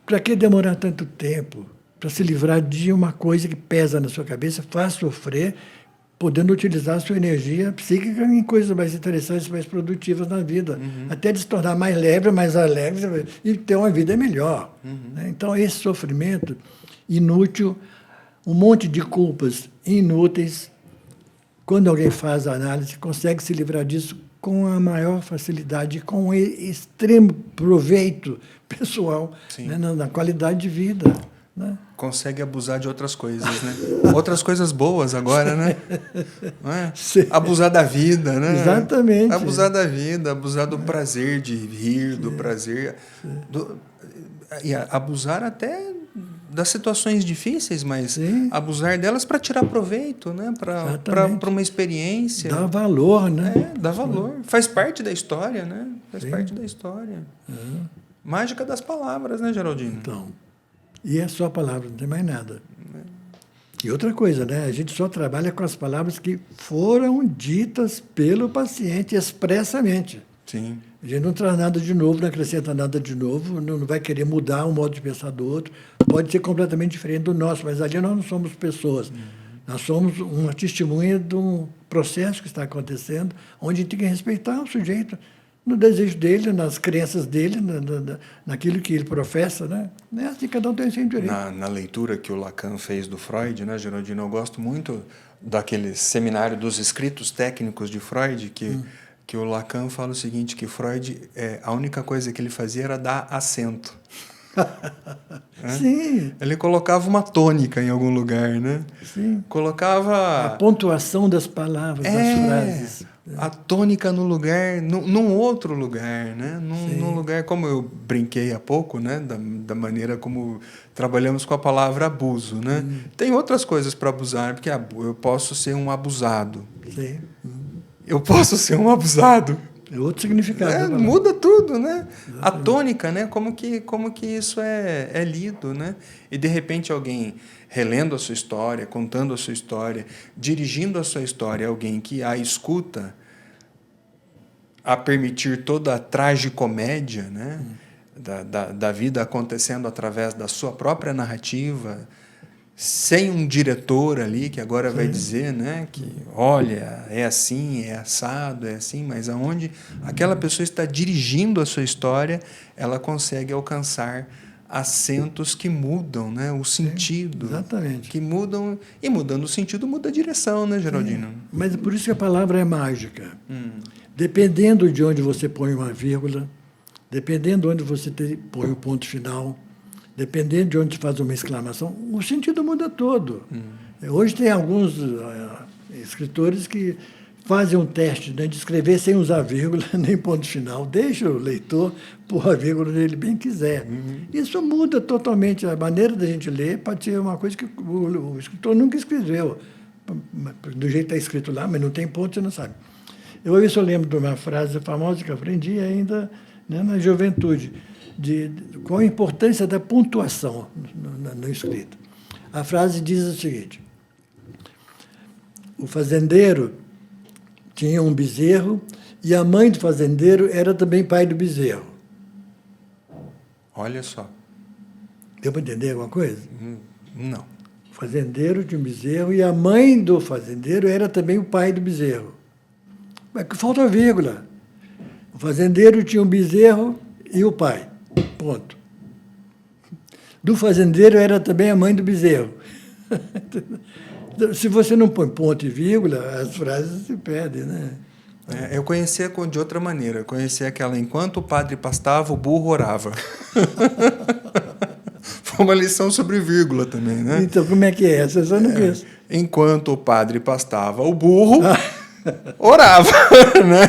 para que demorar tanto tempo para se livrar de uma coisa que pesa na sua cabeça, faz sofrer, podendo utilizar a sua energia psíquica em coisas mais interessantes, mais produtivas na vida, até de se tornar mais leve, mais alegre e ter uma vida melhor. Né? Então, esse sofrimento inútil, um monte de culpas inúteis, quando alguém faz a análise, consegue se livrar disso com a maior facilidade, com extremo proveito pessoal, né, na qualidade de vida. Né? Consegue abusar de outras coisas, né? Outras coisas boas agora, né? Não é? Abusar da vida, né? Exatamente. Abusar da vida, abusar do prazer de rir, do prazer... e abusar até das situações difíceis, mas abusar delas para tirar proveito, né? Para uma experiência. Dá valor, né? Dá valor. Faz parte da história, né? Faz parte da história. Mágica das palavras, né, Geraldino? Então... E é só palavra, não tem mais nada. E outra coisa, né? A gente só trabalha com as palavras que foram ditas pelo paciente expressamente. Sim. A gente não traz nada de novo, não acrescenta nada de novo, não vai querer mudar o modo de pensar do outro. Pode ser completamente diferente do nosso, mas ali nós não somos pessoas. Nós somos uma testemunha de um processo que está acontecendo, onde a gente tem que respeitar o sujeito no desejo dele, nas crenças dele, naquilo que ele professa, né? É assim, cada um tem o seu direito. Na leitura que o Lacan fez do Freud, né, Geraldino, eu gosto muito daquele seminário dos escritos técnicos de Freud, que o Lacan fala o seguinte, que Freud, a única coisa que ele fazia era dar acento. Sim. Ele colocava uma tônica em algum lugar, né? Sim. Colocava... A pontuação das palavras, das frases. A tônica no lugar, num outro lugar, né? Num lugar, como eu brinquei há pouco, né? Da maneira como trabalhamos com a palavra abuso, né? Tem outras coisas para abusar, porque eu posso ser um abusado. Sim. Eu posso ser um abusado. É outro significado. Muda tudo, né? Exatamente. A tônica, né? Como que isso é lido, né? E, de repente, alguém relendo a sua história, contando a sua história, dirigindo a sua história, alguém que a escuta a permitir toda a tragicomédia, né? Da vida acontecendo através da sua própria narrativa, sem um diretor ali que agora vai dizer, né, que olha, é assim, é assado, é assim, mas aonde aquela pessoa está dirigindo a sua história, ela consegue alcançar acentos que mudam, né, o sentido. Exatamente. Que mudam, e mudando o sentido, muda a direção, né, Geraldino? Mas é por isso que a palavra é mágica. Dependendo de onde você põe uma vírgula, dependendo de onde você põe o ponto final, dependendo de onde se faz uma exclamação, o sentido muda todo. Hoje tem alguns escritores que fazem um teste, né, de escrever sem usar vírgula nem ponto final. Deixa o leitor pôr a vírgula onde ele bem quiser. Isso muda totalmente. A maneira da gente ler pode ser uma coisa que o escritor nunca escreveu. Do jeito que está escrito lá, mas não tem ponto, você não sabe. Eu lembro de uma frase famosa que aprendi ainda, né, na juventude, qual a importância da pontuação no escrito. A frase diz o seguinte: o fazendeiro tinha um bezerro e a mãe do fazendeiro era também pai do bezerro. Olha só. Deu para entender alguma coisa? Não. O fazendeiro tinha um bezerro e a mãe do fazendeiro era também o pai do bezerro. Mas falta a vírgula. O fazendeiro tinha um bezerro e o pai. Ponto. Do fazendeiro era também a mãe do bezerro. Se você não põe ponto e vírgula, as frases se perdem, né? Eu conhecia de outra maneira. Eu conhecia aquela: enquanto o padre pastava, o burro orava. Foi uma lição sobre vírgula também, né? Então, como é que é essa? Eu não conheço. Enquanto o padre pastava, o burro orava, né?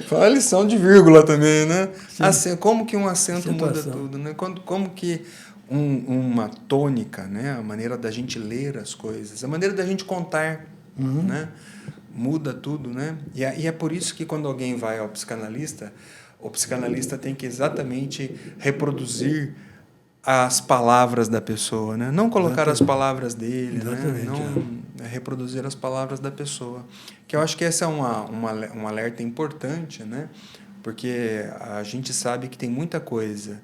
Foi uma lição de vírgula também, né? Assim, como que um acento muda tudo, né? Como que uma tônica, né? A maneira da gente ler as coisas, a maneira da gente contar, né? Muda tudo, né? E é por isso que quando alguém vai ao psicanalista, o psicanalista tem que exatamente reproduzir as palavras da pessoa, né? Não colocar as palavras dele, né? Não reproduzir as palavras da pessoa. Que eu acho que esse é um alerta importante, né? Porque a gente sabe que tem muita coisa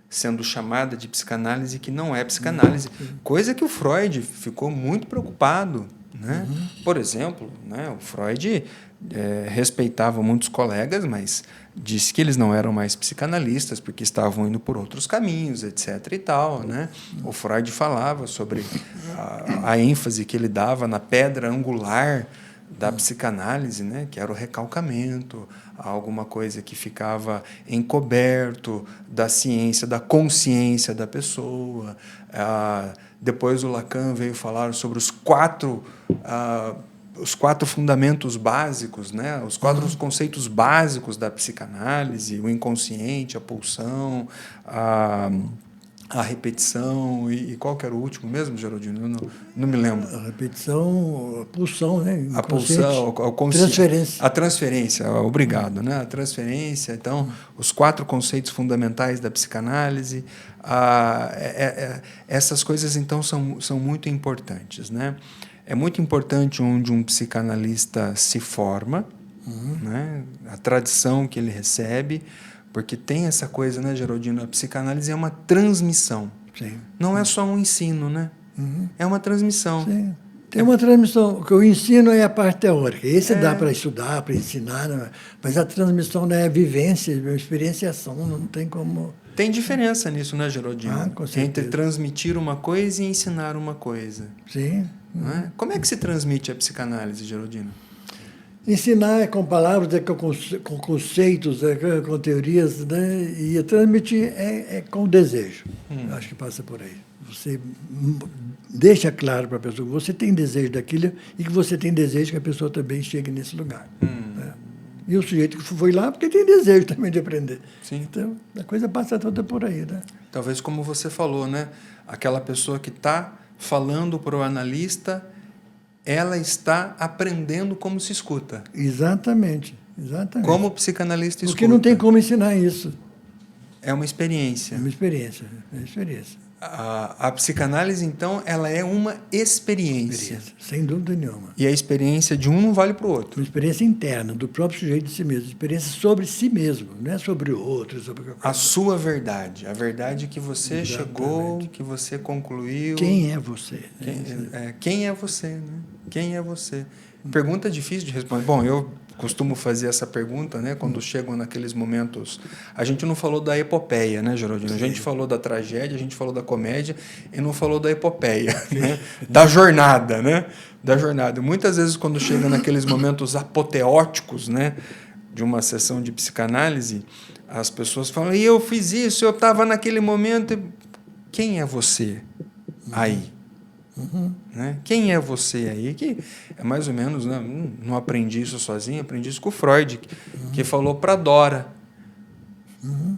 sendo chamada de psicanálise que não é psicanálise, coisa que o Freud ficou muito preocupado, né? Por exemplo, né, o Freud respeitava muitos colegas, mas disse que eles não eram mais psicanalistas porque estavam indo por outros caminhos, etc. e tal, né? O Freud falava sobre a ênfase que ele dava na pedra angular da psicanálise, né? Que era o recalcamento, alguma coisa que ficava encoberto da ciência, da consciência da pessoa. Depois o Lacan veio falar sobre os quatro fundamentos básicos, né? Os quatro conceitos básicos da psicanálise: o inconsciente, a pulsão, a repetição e qual que era o último mesmo, Geraldino? Eu não me lembro. A repetição, a pulsão, né? A pulsão, transferência. A transferência, obrigado, né? A transferência, então, os 4 conceitos fundamentais da psicanálise, essas coisas, então, são muito importantes, né? É muito importante onde um psicanalista se forma, né? A tradição que ele recebe, porque tem essa coisa, né, Geraldino? A psicanálise é uma transmissão. Sim. Não é só um ensino, né? É uma transmissão. Sim. Tem uma transmissão. O que eu ensino é a parte teórica. Esse dá para estudar, para ensinar, né? Mas a transmissão é vivência, experienciação, não tem como... Tem diferença nisso, né, Geraldino? Com certeza. Entre transmitir uma coisa e ensinar uma coisa. Sim. Não é? Como é que se transmite a psicanálise, Geraldino? Ensinar é com palavras, é com conceitos, é com teorias, né? E transmitir é com desejo. Acho que passa por aí. Você deixa claro para a pessoa que você tem desejo daquilo e que você tem desejo que a pessoa também chegue nesse lugar. Né? E o sujeito que foi lá porque tem desejo também de aprender. Sim. Então, a coisa passa toda por aí. Né? Talvez como você falou, né? Aquela pessoa que está falando para o analista, ela está aprendendo como se escuta. Exatamente. Como o psicanalista escuta. Porque não tem como ensinar isso. É uma experiência. É uma experiência. A psicanálise, então, ela é uma experiência. Sem dúvida nenhuma. E a experiência de um não vale para o outro. Uma experiência interna, do próprio sujeito de si mesmo. Experiência sobre si mesmo, não é sobre o outro. Sobre a sua verdade. A verdade que você chegou, que você concluiu. Quem é você? Quem é você, né? Quem é você? Pergunta difícil de responder. Bom, eu costumo fazer essa pergunta, né, quando chegam naqueles momentos. A gente não falou da epopeia, né, Geraldino? A gente falou da tragédia, a gente falou da comédia e não falou da epopeia, né? Da jornada, né? Da jornada. Muitas vezes, quando chega naqueles momentos apoteóticos, né, de uma sessão de psicanálise, as pessoas falam: e eu fiz isso, eu estava naquele momento. Quem é você aí? Né? Quem é você aí? Que é mais ou menos, né? Não aprendi isso sozinho, aprendi isso com o Freud, que falou para Dora.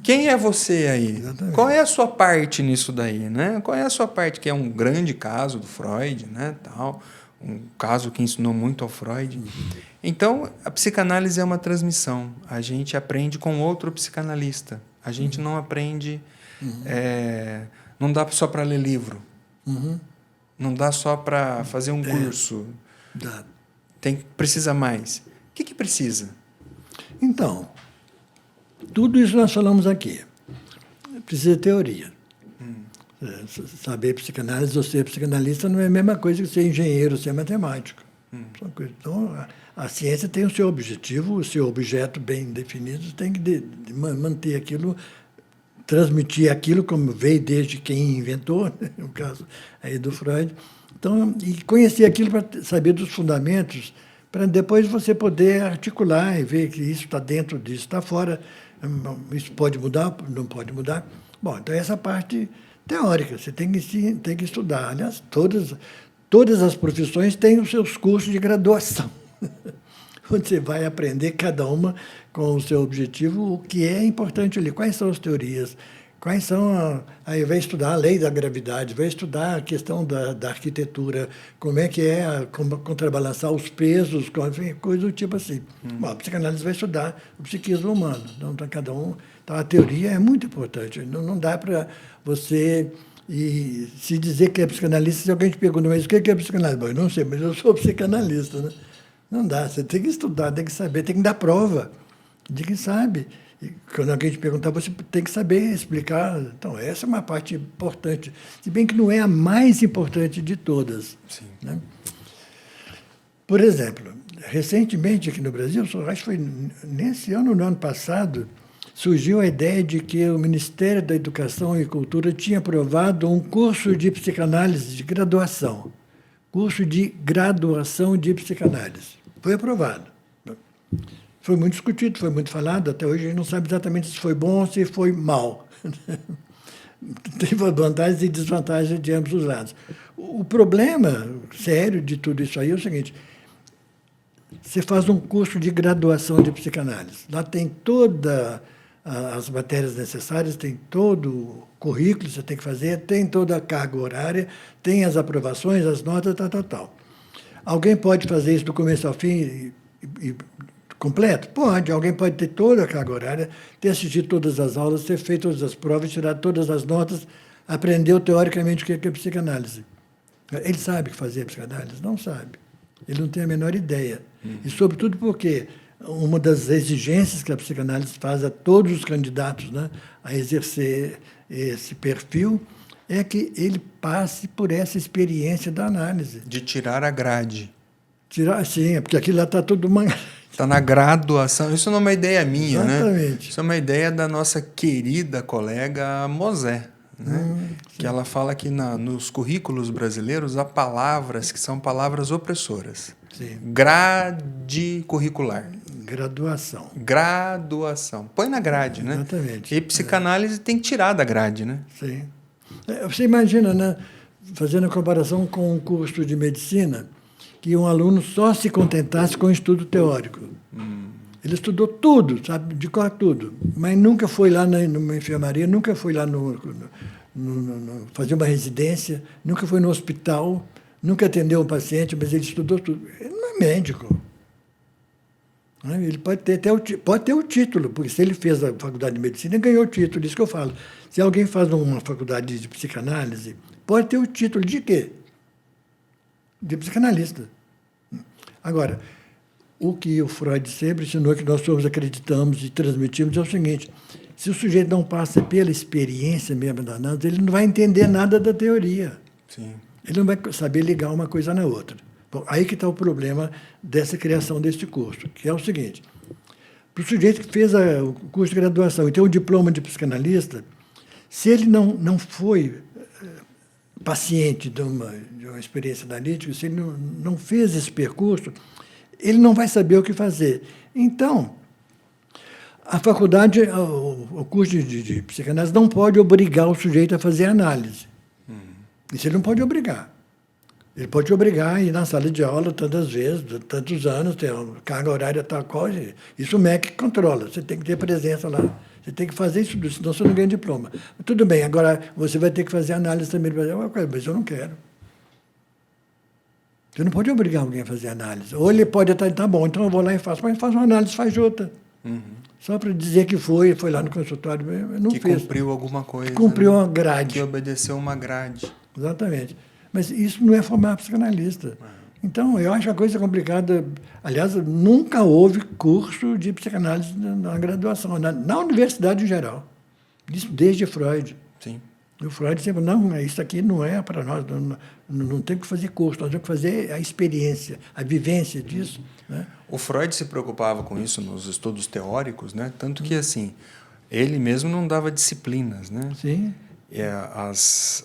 Quem é você aí? Exatamente. Qual é a sua parte nisso daí? Né? Qual é a sua parte? Que é um grande caso do Freud, né? Tal, um caso que ensinou muito ao Freud. Então, a psicanálise é uma transmissão. A gente aprende com outro psicanalista. A gente não aprende... não dá só para ler livro. Não dá só para fazer um curso. Dá. Precisa mais. O que precisa? Então, tudo isso nós falamos aqui. Precisa de teoria. Saber psicanálise ou ser psicanalista não é a mesma coisa que ser engenheiro, ser matemático. Então, a ciência tem o seu objetivo, o seu objeto bem definido, tem que manter aquilo, transmitir aquilo como veio desde quem inventou, né? No caso aí do Freud. Então, e conhecer aquilo para saber dos fundamentos, para depois você poder articular e ver que isso está dentro disso, está fora, isso pode mudar, não pode mudar. Bom, então essa parte teórica, você tem que estudar. Aliás, todas as profissões têm os seus cursos de graduação, onde você vai aprender cada uma com o seu objetivo, o que é importante ali, quais são as teorias, quais são... Aí vai estudar a lei da gravidade, vai estudar a questão da arquitetura, como é que como contrabalançar os pesos, coisa do tipo assim. Bom, a psicanálise vai estudar o psiquismo humano, então cada um... Então, a teoria é muito importante, não dá para você... E se dizer que é psicanalista, se alguém te pergunta, mas o que é psicanalista? Bom, eu não sei, mas eu sou psicanalista, né? Não dá, você tem que estudar, tem que saber, tem que dar prova de que sabe. E quando alguém te perguntar, você tem que saber explicar. Então, essa é uma parte importante, se bem que não é a mais importante de todas. Sim. Né? Por exemplo, recentemente aqui no Brasil, acho que foi nesse ano, no ano passado, surgiu a ideia de que o Ministério da Educação e Cultura tinha aprovado um curso de psicanálise de graduação. Curso de graduação de psicanálise. Foi aprovado. Foi muito discutido, foi muito falado. Até hoje a gente não sabe exatamente se foi bom ou se foi mal. Tem vantagens e desvantagens de ambos os lados. O problema sério de tudo isso aí é o seguinte: você faz um curso de graduação de psicanálise. Lá tem toda as matérias necessárias, tem todo o currículo que você tem que fazer, tem toda a carga horária, tem as aprovações, as notas, tal. Alguém pode fazer isso do começo ao fim e completo? Pode. Alguém pode ter toda a carga horária, ter assistido todas as aulas, ter feito todas as provas, tirado todas as notas, aprendeu teoricamente o que é psicanálise. Ele sabe fazer psicanálise? Não sabe. Ele não tem a menor ideia. E, sobretudo, porque uma das exigências que a psicanálise faz a todos os candidatos, né, a exercer esse perfil é que ele passe por essa experiência da análise. De tirar a grade. Sim, porque aquilo lá está tudo está na graduação. Isso não é uma ideia minha, Exatamente. Né? Isso é uma ideia da nossa querida colega Mosé, né? Que ela fala que nos currículos brasileiros há palavras que são palavras opressoras. Sim. Grade curricular. Graduação. Põe na grade, né? Exatamente. E psicanálise tem que tirar da grade, né? Sim. Você imagina, né? Fazendo a comparação com um curso de medicina, que um aluno só se contentasse com o estudo teórico. Ele estudou tudo, sabe, de cor tudo, mas nunca foi lá numa enfermaria, nunca foi lá fazer uma residência, nunca foi no hospital, nunca atendeu um paciente, mas ele estudou tudo. Ele não é médico. Ele pode ter o título, porque se ele fez a faculdade de medicina, ele ganhou o título, isso que eu falo. Se alguém faz uma faculdade de psicanálise, pode ter o título de quê? De psicanalista. Agora, o que o Freud sempre ensinou, que nós todos acreditamos e transmitimos, é o seguinte: se o sujeito não passa pela experiência mesmo da análise, ele não vai entender nada da teoria. Sim. Ele não vai saber ligar uma coisa na outra. Bom, aí que está o problema dessa criação deste curso, que é o seguinte: para o sujeito que fez o curso de graduação e tem um diploma de psicanalista, se ele não foi paciente de uma experiência analítica, se ele não fez esse percurso, ele não vai saber o que fazer. Então, a faculdade, o curso de psicanálise não pode obrigar o sujeito a fazer análise. Isso ele não pode obrigar. Ele pode obrigar a ir na sala de aula tantas vezes, tantos anos, ter uma carga horária tal coisa. Isso o MEC controla. Você tem que ter presença lá. Você tem que fazer isso, senão você não ganha diploma. Tudo bem, agora você vai ter que fazer análise também. Mas eu não quero. Você não pode obrigar alguém a fazer análise. Ou ele pode estar, tá bom, então eu vou lá e faço. Mas faz uma análise, faz outra. Só para dizer que foi lá no consultório. Não que fez. Cumpriu alguma coisa. Que cumpriu uma grade. Que obedeceu uma grade. Exatamente. Mas isso não é formar psicanalista. Então, eu acho a coisa complicada. Aliás, nunca houve curso de psicanálise na graduação, na universidade em geral. Isso desde Freud. Sim. E o Freud sempre, não, isso aqui não é para nós, não tem que fazer curso, nós temos que fazer a experiência, a vivência disso. Né? O Freud se preocupava com isso nos estudos teóricos, né? Tanto que, assim, ele mesmo não dava disciplinas, né? Sim.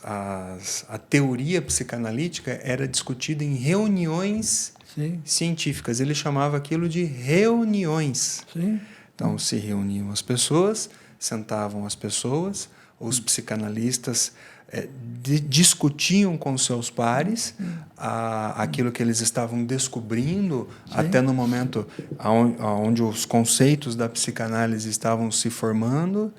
A teoria psicanalítica era discutida em reuniões científicas. Ele chamava aquilo de reuniões. Sim. Então, se reuniam as pessoas, sentavam as pessoas, os psicanalistas discutiam com seus pares aquilo que eles estavam descobrindo, até no momento onde os conceitos da psicanálise estavam se formando,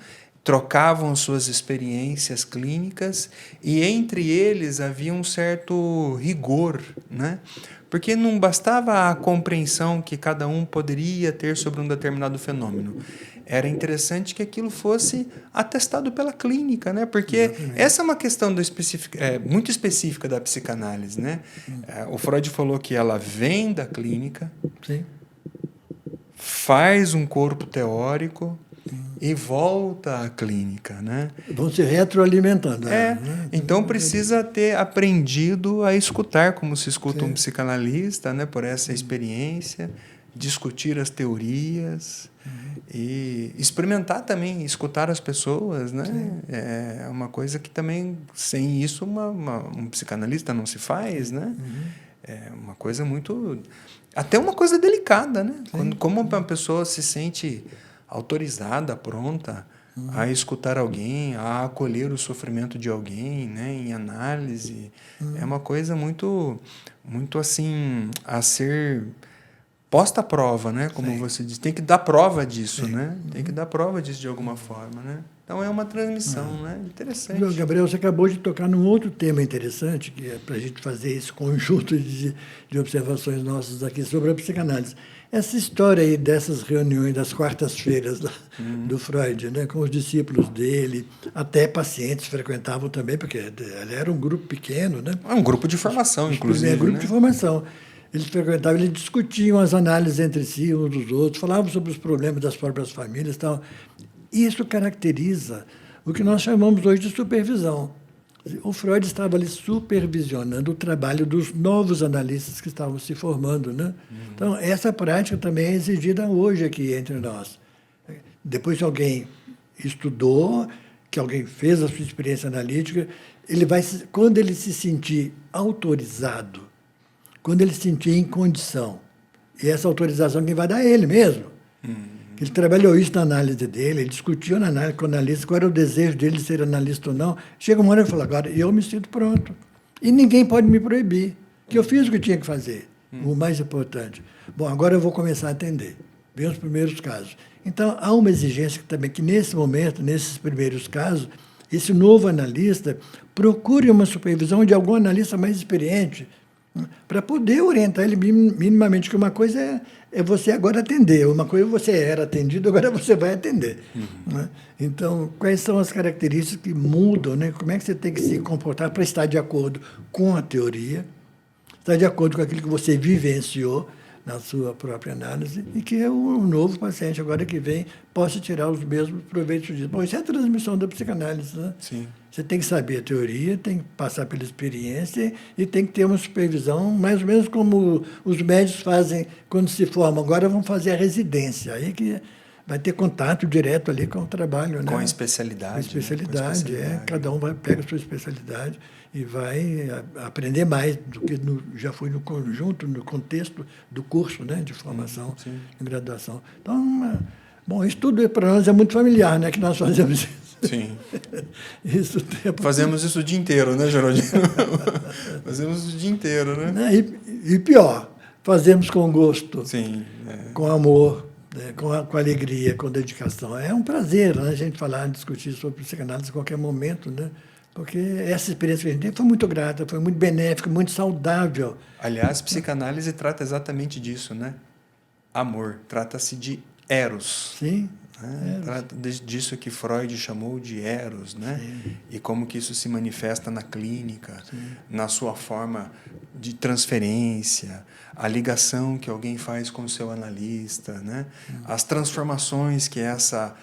trocavam suas experiências clínicas e entre eles havia um certo rigor, né? Porque não bastava a compreensão que cada um poderia ter sobre um determinado fenômeno. Era interessante que aquilo fosse atestado pela clínica, né? Porque essa é uma questão muito específica da psicanálise, né? O Freud falou que ela vem da clínica, faz um corpo teórico e volta à clínica, né? Vão se retroalimentando. Né? Então precisa ter aprendido a escutar como se escuta um psicanalista, né? Por essa experiência, discutir as teorias e experimentar também, escutar as pessoas, né? É uma coisa que também, sem isso, um psicanalista não se faz, né? É uma coisa muito... Até uma coisa delicada, né? Como uma pessoa se sente autorizada, pronta a escutar alguém, a acolher o sofrimento de alguém, né, em análise, é uma coisa muito, muito assim a ser posta à prova, né? Como você diz, tem que dar prova disso, né? Tem que dar prova disso de alguma forma, né? Então é uma transmissão, né? Interessante. Gabriel, você acabou de tocar num outro tema interessante, que é para a gente fazer esse conjunto de observações nossas aqui sobre a psicanálise. Essa história aí dessas reuniões das quartas-feiras do Freud, né, com os discípulos dele, até pacientes frequentavam também, porque ele era um grupo pequeno, né? É um grupo de formação, inclusive. Grupo né? de formação. Eles frequentavam, eles discutiam as análises entre si, uns dos outros, falavam sobre os problemas das próprias famílias e tal. Isso caracteriza o que nós chamamos hoje de supervisão. O Freud estava ali supervisionando o trabalho dos novos analistas que estavam se formando, né? Então, essa prática também é exigida hoje aqui entre nós. Depois que alguém estudou, que alguém fez a sua experiência analítica, quando ele se sentir autorizado, quando ele se sentir em condição, e essa autorização quem vai dar é ele mesmo. Ele trabalhou isso na análise dele, ele discutiu na análise com o analista qual era o desejo dele de ser analista ou não. Chega uma hora e fala, agora eu me sinto pronto. E ninguém pode me proibir, que eu fiz o que tinha que fazer. O mais importante. Bom, agora eu vou começar a atender. Vem os primeiros casos. Então, há uma exigência também que, nesse momento, nesses primeiros casos, esse novo analista procure uma supervisão de algum analista mais experiente, para poder orientar ele minimamente, que uma coisa é você agora atender, uma coisa você era atendido, agora você vai atender. Né? Então, quais são as características que mudam, né? Como é que você tem que se comportar para estar de acordo com a teoria, estar de acordo com aquilo que você vivenciou na sua própria análise, e que o novo paciente, agora que vem, possa tirar os mesmos proveitos disso. Bom, isso é a transmissão da psicanálise, né? Sim. Você tem que saber a teoria, tem que passar pela experiência e tem que ter uma supervisão, mais ou menos como os médicos fazem quando se formam. Agora vão fazer a residência, aí que vai ter contato direto ali com o trabalho. Com né? a especialidade. Com a especialidade, cada um pega a sua especialidade e vai aprender mais do que já foi no conjunto, no contexto do curso, né, de formação e graduação. Então, bom, isso tudo para nós é muito familiar, né, que nós fazemos isso. Sim. Fazemos isso o dia inteiro, né, Geraldinho? Fazemos o dia inteiro, né? E pior, fazemos com gosto, Sim, com amor, né, com alegria, com dedicação. É um prazer, né, a gente falar, discutir sobre psicanálise a qualquer momento, né? Porque essa experiência que a gente teve foi muito grata, foi muito benéfica, muito saudável. Aliás, psicanálise trata exatamente disso, né? Amor. Trata-se de eros. Sim. Trata disso que Freud chamou de eros, né? E como que isso se manifesta na clínica, na sua forma de transferência, a ligação que alguém faz com o seu analista, né? As transformações que essa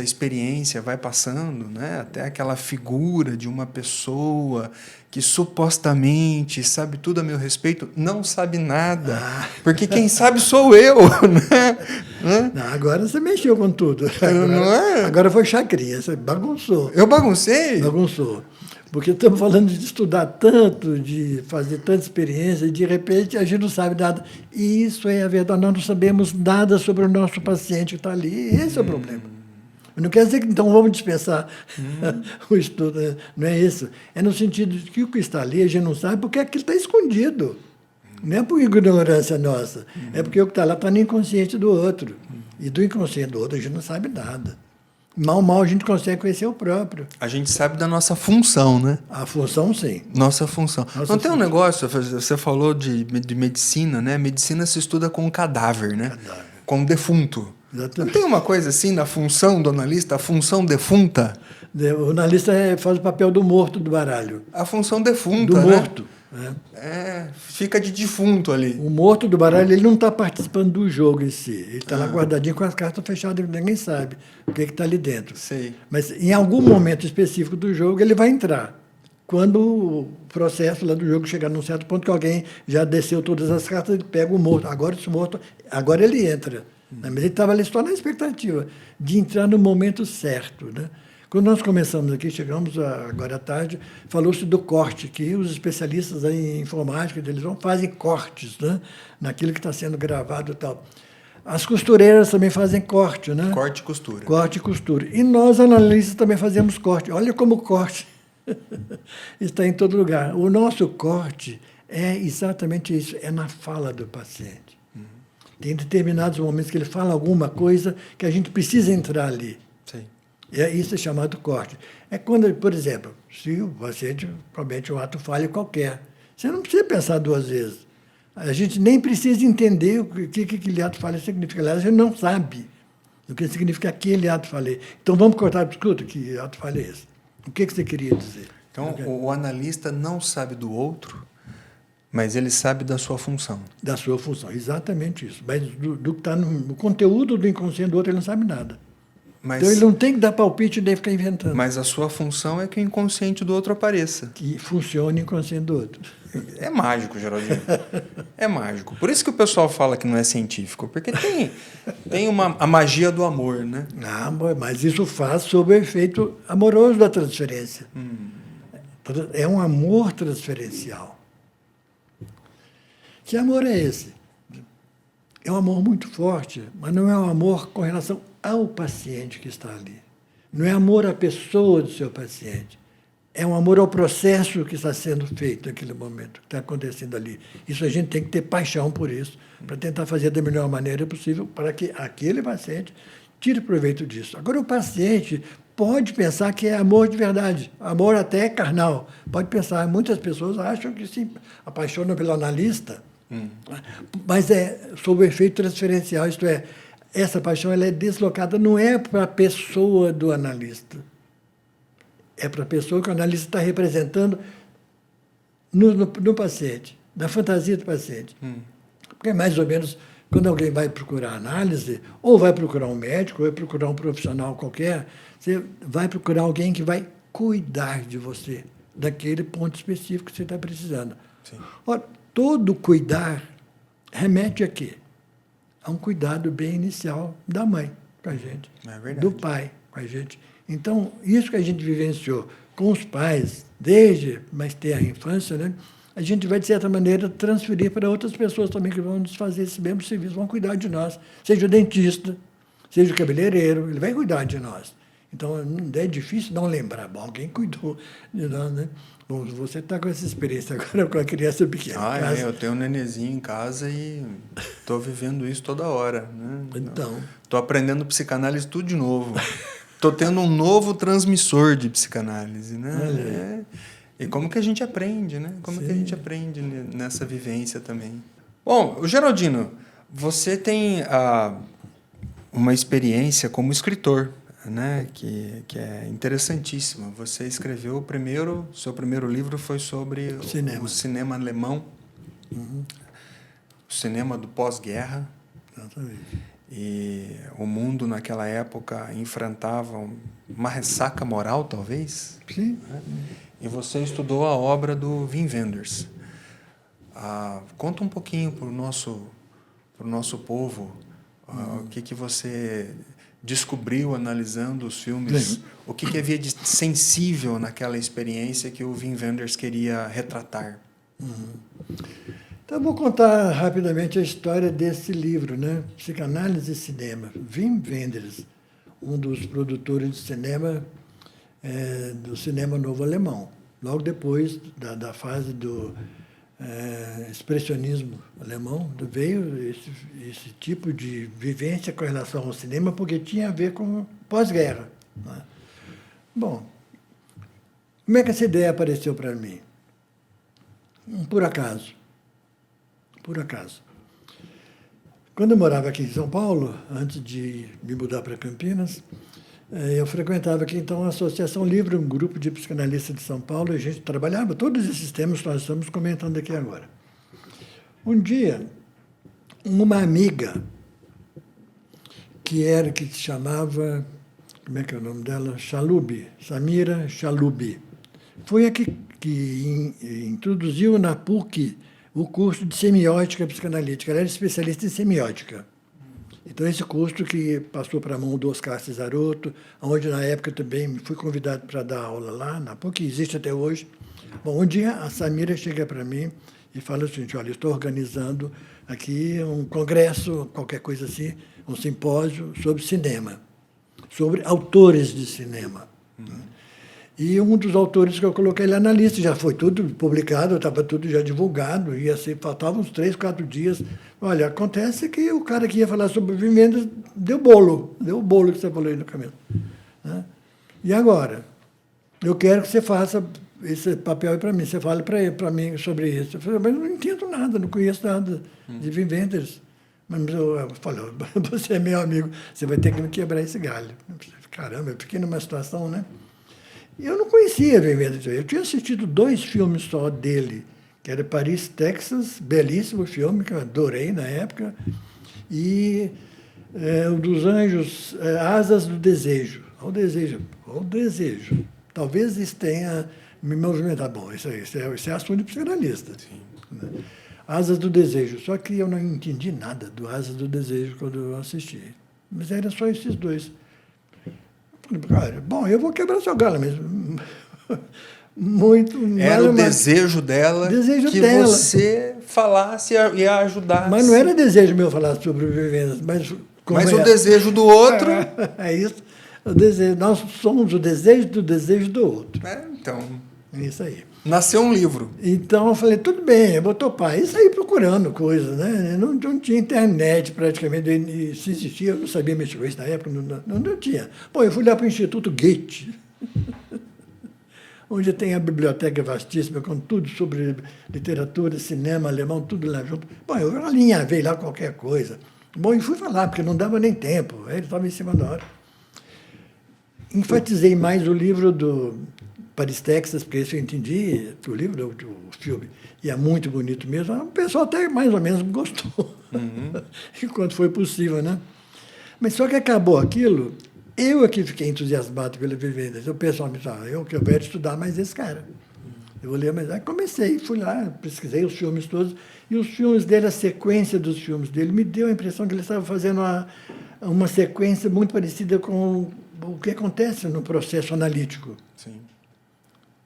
experiência vai passando, né? Até aquela figura de uma pessoa que supostamente sabe tudo a meu respeito, não sabe nada, porque quem sabe sou eu, né? Não, agora você mexeu com tudo. Não é? Agora foi chacrinha, você bagunçou. Eu baguncei? Bagunçou. Porque estamos falando de estudar tanto, de fazer tanta experiência, e de repente a gente não sabe nada. E isso é a verdade, nós não sabemos nada sobre o nosso paciente que está ali, esse é o problema. Não quer dizer que então vamos dispensar o estudo, não é isso. É no sentido de que o que está ali a gente não sabe porque aquilo está escondido. Não é por ignorância nossa, é porque o que está lá está no inconsciente do outro. E do inconsciente do outro a gente não sabe nada. Mal a gente consegue conhecer o próprio. A gente sabe da nossa função, né? A função, sim. Nossa função. Nossa Não tem um função. negócio, você falou de medicina, né? Medicina se estuda com cadáver, né? Cadáver. Com defunto. Exatamente. Não tem uma coisa assim na função do analista, a função defunta? O analista faz o papel do morto do baralho. A função defunta, Do né? morto. Né? Fica de defunto ali. O morto do baralho, ele não está participando do jogo em si. Ele está lá guardadinho com as cartas fechadas, ninguém sabe o que está ali dentro. Sei. Mas em algum momento específico do jogo, ele vai entrar. Quando o processo lá do jogo chegar num certo ponto que alguém já desceu todas as cartas, ele pega o morto. Agora ele entra. Mas ele estava ali só na expectativa de entrar no momento certo, né? Quando nós começamos aqui, chegamos agora à tarde, falou-se do corte, que os especialistas em informática, eles fazem cortes, né, naquilo que está sendo gravado e tal. As costureiras também fazem corte, né? Corte e costura. Corte e costura. E nós, analistas, também fazemos corte. Olha como o corte está em todo lugar. O nosso corte é exatamente isso, é na fala do paciente. Tem determinados momentos que ele fala alguma coisa que a gente precisa entrar ali. Sim. Isso é chamado corte. É quando, por exemplo, se o paciente comete um ato falho qualquer, você não precisa pensar duas vezes. A gente nem precisa entender o que aquele ato falho significa. Aliás, a gente não sabe o que significa aquele ato falho. Então, vamos cortar, escuta, que ato falho é esse? O que você queria dizer? Então, o analista não sabe do outro, mas ele sabe da sua função. Da sua função, exatamente isso. Mas do que está no conteúdo do inconsciente do outro, ele não sabe nada. Então, ele não tem que dar palpite nem ficar inventando. Mas a sua função é que o inconsciente do outro apareça. Que funcione o inconsciente do outro. É mágico, Geraldinho. É mágico. Por isso que o pessoal fala que não é científico, porque tem a magia do amor, né? Ah, mas isso faz sob o efeito amoroso da transferência. É um amor transferencial. Que amor é esse? É um amor muito forte, mas não é um amor com relação ao paciente que está ali. Não é amor à pessoa do seu paciente. É um amor ao processo que está sendo feito naquele momento, que está acontecendo ali. Isso a gente tem que ter paixão por isso, para tentar fazer da melhor maneira possível para que aquele paciente tire proveito disso. Agora, o paciente pode pensar que é amor de verdade, amor até carnal. Pode pensar, muitas pessoas acham que se apaixonam pelo analista, mas é sob o efeito transferencial, isto é, essa paixão ela é deslocada, não é para a pessoa do analista, é para a pessoa que o analista está representando no paciente, na fantasia do paciente. Porque é mais ou menos, quando alguém vai procurar análise, ou vai procurar um médico, ou vai procurar um profissional qualquer, você vai procurar alguém que vai cuidar de você, daquele ponto específico que você está precisando. Sim. Ora, todo cuidar remete a quê? A um cuidado bem inicial da mãe com a gente, do pai com a gente. Então, isso que a gente vivenciou com os pais, desde mais ter a infância, né, a gente vai, de certa maneira, transferir para outras pessoas também que vão nos fazer esse mesmo serviço, vão cuidar de nós. Seja o dentista, seja o cabeleireiro, ele vai cuidar de nós. Então, não é difícil não lembrar. Bom, alguém cuidou de nós, né? Bom, você está com essa experiência agora com a criança pequena. Eu tenho um nenenzinho em casa e estou vivendo isso toda hora. Né? Então. Estou aprendendo psicanálise tudo de novo. Estou tendo um novo transmissor de psicanálise. Né? E como que a gente aprende, né? Como que a gente aprende nessa vivência também. Bom, o Geraldino, você tem uma experiência como escritor, né, que é interessantíssima. Você escreveu seu primeiro livro foi sobre o cinema alemão, o cinema do pós-guerra. Exatamente. E o mundo naquela época enfrentava uma ressaca moral, talvez. Sim. Né? E você estudou a obra do Wim Wenders. Conta um pouquinho para o nosso povo o que você descobriu analisando os filmes, o que havia de sensível naquela experiência que o Wim Wenders queria retratar. Então, eu vou contar rapidamente a história desse livro, né? Psicanálise e Cinema. Wim Wenders, um dos produtores de cinema do cinema novo alemão. Logo depois da fase do expressionismo alemão, veio esse tipo de vivência com relação ao cinema, porque tinha a ver com pós-guerra. Né? Bom, como é que essa ideia apareceu para mim? Por acaso. Por acaso. Quando eu morava aqui em São Paulo, antes de me mudar para Campinas, eu frequentava aqui, então, a Associação Livre, um grupo de psicanalistas de São Paulo, e a gente trabalhava todos esses temas que nós estamos comentando aqui agora. Um dia, uma amiga, que se chamava, como é que é o nome dela? Chalubi, Samira Chalubi, foi a que introduziu na PUC o curso de semiótica psicanalítica. Ela era especialista em semiótica. Então, esse curso que passou para a mão do Oscar Cesaroto, onde, na época, também fui convidado para dar aula lá, na PUC, que existe até hoje. Bom, um dia a Samira chega para mim e fala o seguinte: olha, estou organizando aqui um congresso, qualquer coisa assim, um simpósio sobre cinema, sobre autores de cinema. E um dos autores que eu coloquei lá na lista, já foi tudo publicado, estava tudo já divulgado, faltavam uns 3, 4 dias. Olha, acontece que o cara que ia falar sobre vivendas deu o bolo que você falou aí no caminho. Né? E agora? Eu quero que você faça esse papel aí para mim, você fale para mim sobre isso. Eu falei, mas eu não entendo nada, não conheço nada de vivendas. Mas eu falei, você é meu amigo, você vai ter que me quebrar esse galho. Caramba, eu fiquei numa situação, né? Eu não conhecia Vivendas. Eu tinha assistido 2 filmes só dele, que era Paris, Texas, belíssimo filme, que eu adorei na época, e o dos Anjos, Asas do Desejo. O desejo. Talvez isso tenha me movimentado. Bom, isso é assunto de psicanalista. Né? Asas do Desejo. Só que eu não entendi nada do Asas do Desejo quando eu assisti. Mas eram só esses 2. Cara, bom, eu vou quebrar seu galho mesmo. Muito. Era o desejo dela que você falasse e ajudasse. Mas não era desejo meu falar sobre vivendas, mas o desejo do outro. É isso. O desejo. Nós somos o desejo do outro. Então. É isso aí. Nasceu um livro. Então eu falei, tudo bem, eu vou topar. E saí procurando coisas, né? Não tinha internet praticamente, e se existia, eu não sabia mexer com isso na época, não tinha. Bom, eu fui lá para o Instituto Goethe, onde tem a biblioteca vastíssima, com tudo sobre literatura, cinema, alemão, tudo lá junto. Bom, eu alinhavei lá qualquer coisa. Bom, e fui falar, porque não dava nem tempo, ele estava em cima da hora. Enfatizei mais o livro do Paris, Texas, porque isso eu entendi, o livro, o filme, e é muito bonito mesmo. O pessoal até mais ou menos gostou, enquanto foi possível, né? Mas só que acabou aquilo, eu aqui fiquei entusiasmado pela Vivendas. O pessoal me falou, eu quero estudar mais esse cara. Eu vou ler mais. Aí comecei, fui lá, pesquisei os filmes todos, e os filmes dele, a sequência dos filmes dele, me deu a impressão que ele estava fazendo uma sequência muito parecida com o que acontece no processo analítico. Sim.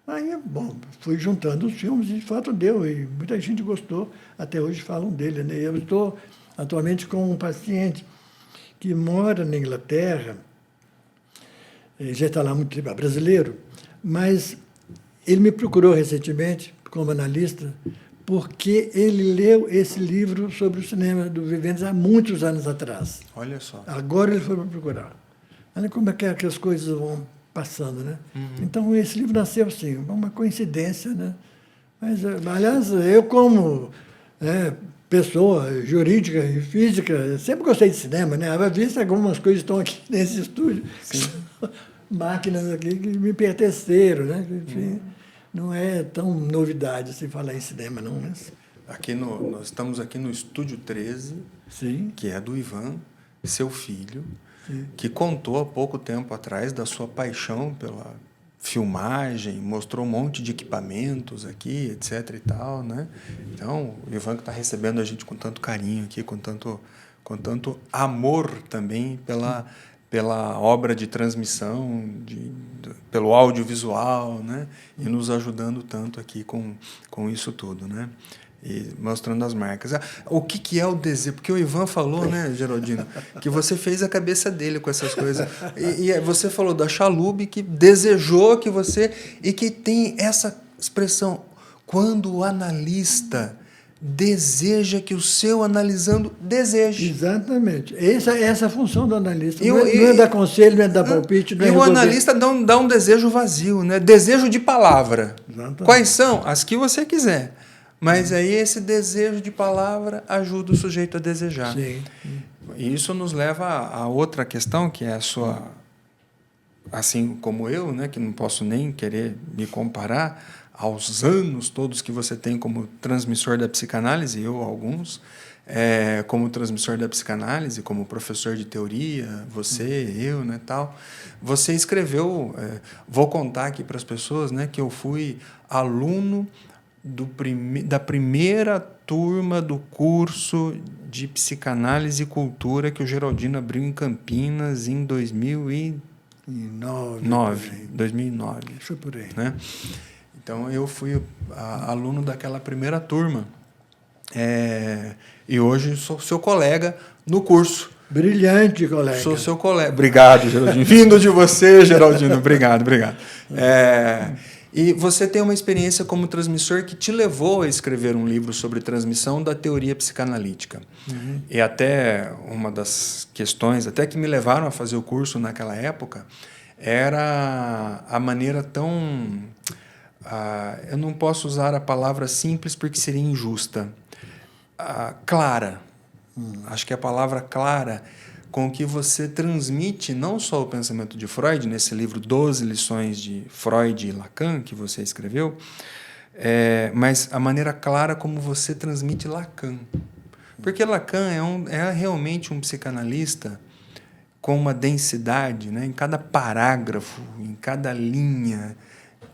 Aí, bom, fui juntando os filmes e, de fato, deu. E muita gente gostou. Até hoje falam dele. Né? Eu estou atualmente com um paciente que mora na Inglaterra, já está lá há muito tempo, é brasileiro, mas ele me procurou recentemente, como analista, porque ele leu esse livro sobre o cinema do Vivendas há muitos anos atrás. Olha só. Agora ele foi me procurar. Olha como é que as coisas vão passando, né? Então, esse livro nasceu assim, uma coincidência, né? Mas, aliás, eu como pessoa jurídica e física, sempre gostei de cinema, né? Havia visto algumas coisas que estão aqui nesse estúdio, máquinas aqui que me pertenceram, né? Enfim, não é tão novidade se falar em cinema, não. Mas... Nós estamos aqui no Estúdio 13, Sim. Que é do Ivan, seu filho, Sim. que contou há pouco tempo atrás da sua paixão pela filmagem, mostrou um monte de equipamentos aqui, etc. e tal, né? Então, o Ivan que está recebendo a gente com tanto carinho aqui, com tanto amor também pela obra de transmissão, pelo audiovisual, né? E nos ajudando tanto aqui com isso tudo, né? E mostrando as marcas. O que é o desejo? Porque o Ivan falou, né, Geraldino, que você fez a cabeça dele com essas coisas. E você falou da Chalub, que desejou que você... E que tem essa expressão, quando o analista deseja que o seu analisando deseje. Exatamente. Essa é a função do analista. Não é dar conselho, não é dar palpite. Não é o analista dá um desejo vazio, né? Desejo de palavra. Exatamente. Quais são? As que você quiser. Mas aí esse desejo de palavra ajuda o sujeito a desejar. Sim. E isso nos leva a outra questão, que é a sua... Assim como eu, né, que não posso nem querer me comparar aos anos todos que você tem como transmissor da psicanálise, eu alguns, como transmissor da psicanálise, como professor de teoria, você, eu, né, tal. Você escreveu, vou contar aqui para as pessoas, né, que eu fui aluno da primeira turma do curso de psicanálise e cultura que o Geraldino abriu em Campinas em 2009. Foi por aí. Né? Então, eu fui aluno daquela primeira turma. E hoje sou seu colega no curso. Brilhante, colega. Sou seu colega. Obrigado, Geraldino. Vindo de você, Geraldino. Obrigado, obrigado. E você tem uma experiência como transmissor que te levou a escrever um livro sobre transmissão da teoria psicanalítica. Uhum. E até uma das questões, até que me levaram a fazer o curso naquela época, era a maneira tão... eu não posso usar a palavra simples porque seria injusta. Clara. Acho que a palavra clara com que você transmite não só o pensamento de Freud, nesse livro 12 lições de Freud e Lacan, que você escreveu, mas a maneira clara como você transmite Lacan. Porque Lacan é realmente um psicanalista com uma densidade, né, em cada parágrafo, em cada linha.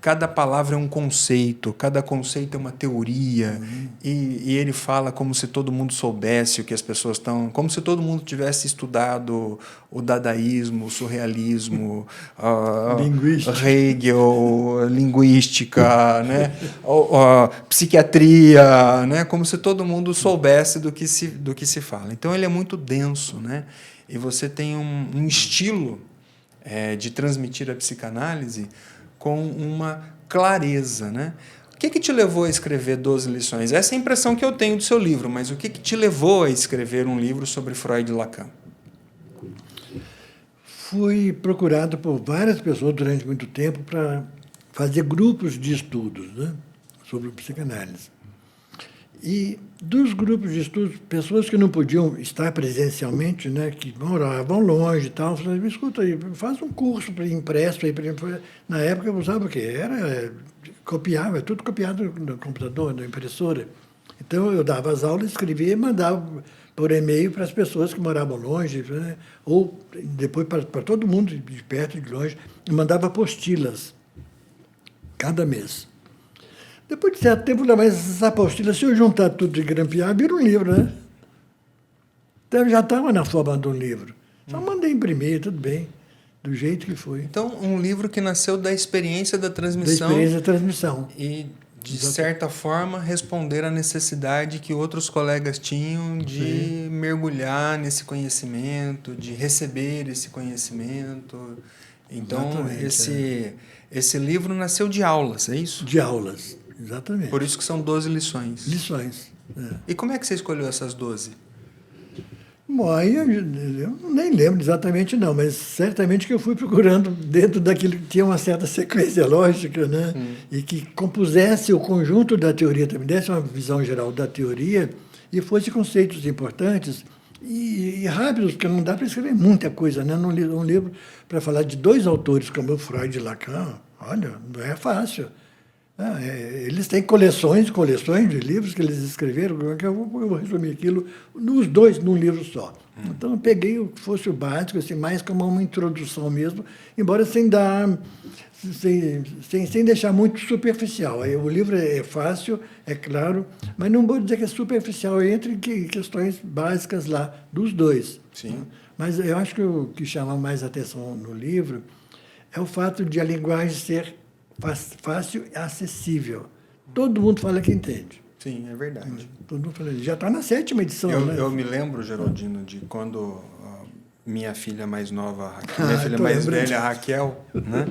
Cada palavra é um conceito, cada conceito é uma teoria, e ele fala como se todo mundo soubesse o que as pessoas estão... Como se todo mundo tivesse estudado o dadaísmo, o surrealismo, Hegel, linguística, né? Psiquiatria, né? Como se todo mundo soubesse do que se fala. Então, ele é muito denso, né? E você tem um estilo de transmitir a psicanálise com uma clareza, né? O que te levou a escrever 12 lições? Essa é a impressão que eu tenho do seu livro, mas o que te levou a escrever um livro sobre Freud e Lacan? Fui procurado por várias pessoas durante muito tempo para fazer grupos de estudos, né, sobre psicanálise. E dos grupos de estudos, pessoas que não podiam estar presencialmente, né, que moravam longe e tal, falaram, escuta aí, faz um curso impresso aí. Na época eu usava o quê? Copiava, tudo copiado no computador, na impressora. Então eu dava as aulas, escrevia e mandava por e-mail para as pessoas que moravam longe, né, ou depois para todo mundo, de perto e de longe, e mandava apostilas cada mês. Depois de certo tempo, mas essas apostilas, se eu juntar tudo de grampear, vira um livro, né? Então, já estava na forma de um livro. Só mandei imprimir, tudo bem, do jeito que foi. Então, um livro que nasceu da experiência da transmissão. Da experiência da transmissão. E, de certa forma, responder à necessidade que outros colegas tinham de mergulhar nesse conhecimento, de receber esse conhecimento. Então, esse livro nasceu de aulas, é isso? De aulas. Exatamente. Por isso que são 12 lições. Lições. E como é que você escolheu essas 12? Bom, aí eu nem lembro exatamente, não, mas certamente que eu fui procurando dentro daquilo que tinha uma certa sequência lógica, né? E que compusesse o conjunto da teoria, também desse uma visão geral da teoria e fosse conceitos importantes e rápidos, porque não dá para escrever muita coisa, né? Um livro para falar de dois autores como o Freud e Lacan, olha, não é fácil. Eles têm coleções de livros que eles escreveram, que eu vou resumir aquilo, nos dois, num livro só. Então, eu peguei o que fosse o básico, assim, mais como uma introdução mesmo, embora sem deixar muito superficial. Aí, o livro é fácil, é claro, mas não vou dizer que é superficial, entre questões básicas lá, dos dois. Sim. Mas eu acho que o que chama mais atenção no livro é o fato de a linguagem ser fácil e acessível. Todo mundo fala que entende. Sim, é verdade. Todo mundo fala. Já está na 7ª edição. Eu me lembro, Geraldino, de quando minha filha mais nova, minha filha mais velha, Raquel, né,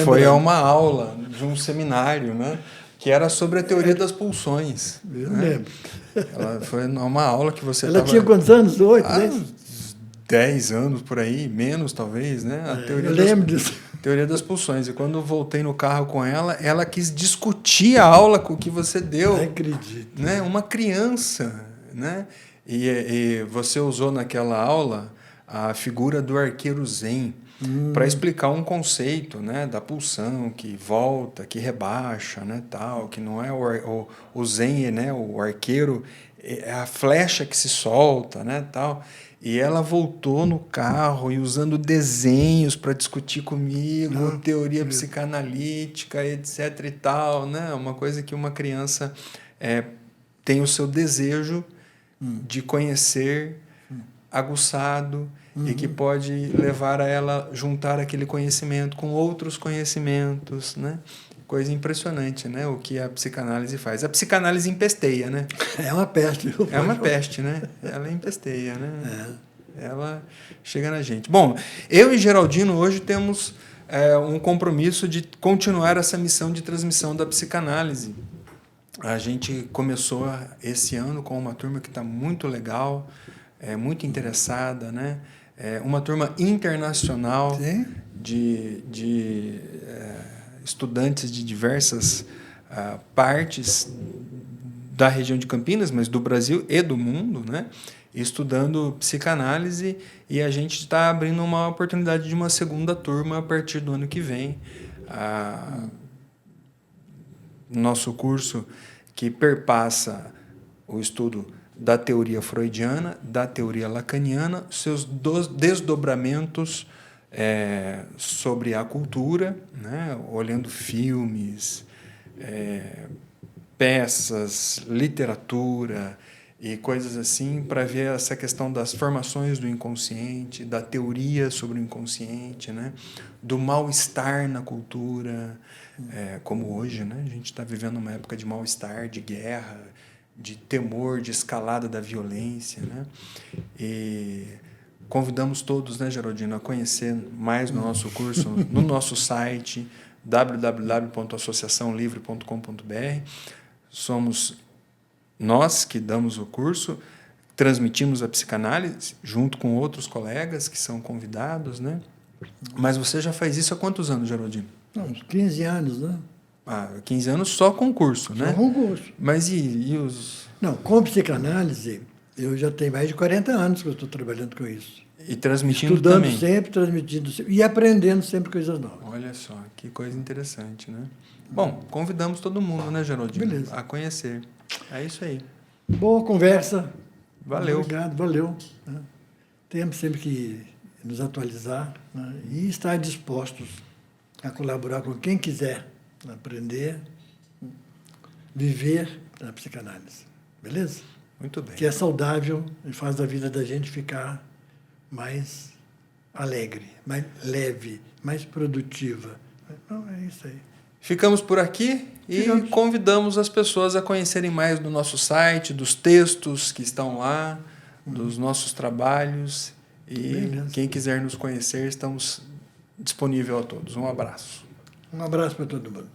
foi a uma aula de um seminário, né, que era sobre a teoria das pulsões. Eu lembro. Ela foi uma aula que você Ela tinha quantos anos? 8, 10 anos, por aí, menos talvez, né? Eu lembro disso. Teoria das pulsões. E quando eu voltei no carro com ela quis discutir a aula com que você deu. Não acredito. Né? Uma criança. Né? E você usou naquela aula a figura do arqueiro zen para explicar um conceito, né, da pulsão que volta, que rebaixa, né, tal, que não é o zen, né, o arqueiro, é a flecha que se solta, né, tal. E ela voltou no carro e usando desenhos para discutir comigo, teoria psicanalítica, etc. e tal, né? Uma coisa que uma criança tem o seu desejo de conhecer aguçado e que pode levar a ela juntar aquele conhecimento com outros conhecimentos, né? Coisa impressionante, né? O que a psicanálise faz. A psicanálise empesteia, né? É uma peste. É uma peste, né? Ela empesteia, né? ela chega na gente. Bom, eu e Geraldino hoje temos um compromisso de continuar essa missão de transmissão da psicanálise. A gente começou esse ano com uma turma que está muito legal, muito interessada, né? Uma turma internacional de estudantes de diversas partes da região de Campinas, mas do Brasil e do mundo, né? Estudando psicanálise, e a gente está abrindo uma oportunidade de uma segunda turma a partir do ano que vem. Nosso curso que perpassa o estudo da teoria freudiana, da teoria lacaniana, seus desdobramentos sobre a cultura, né? Olhando filmes, peças, literatura e coisas assim, para ver essa questão das formações do inconsciente, da teoria sobre o inconsciente, né? Do mal-estar na cultura, como hoje, né? A gente está vivendo uma época de mal-estar, de guerra, de temor, de escalada da violência, né? E convidamos todos, né, Geraldino, a conhecer mais no nosso curso, no nosso site www.associaçãolivre.com.br. Somos nós que damos o curso, transmitimos a psicanálise junto com outros colegas que são convidados, né? Mas você já faz isso há quantos anos, Geraldino? Uns 15 anos, né? 15 anos só com curso, né? Só com curso. Mas e os... Não, com psicanálise, eu já tenho mais de 40 anos que eu estou trabalhando com isso. E transmitindo Estudando também. sempre, transmitindo sempre, e aprendendo sempre coisas novas. Olha só, que coisa interessante, né? Bom, convidamos todo mundo, né, Geraldino? Beleza. A conhecer. É isso aí. Boa conversa. Valeu. Obrigado, valeu. Né? Temos sempre que nos atualizar, né? E estar dispostos a colaborar com quem quiser aprender, viver a psicanálise. Beleza? Muito bem. Que é saudável e faz a vida da gente ficar mais alegre, mais leve, mais produtiva. Então, é isso aí. Ficamos por aqui e convidamos as pessoas a conhecerem mais do nosso site, dos textos que estão lá, dos nossos trabalhos. E Beleza. Quem quiser nos conhecer, estamos disponíveis a todos. Um abraço. Um abraço para todo mundo.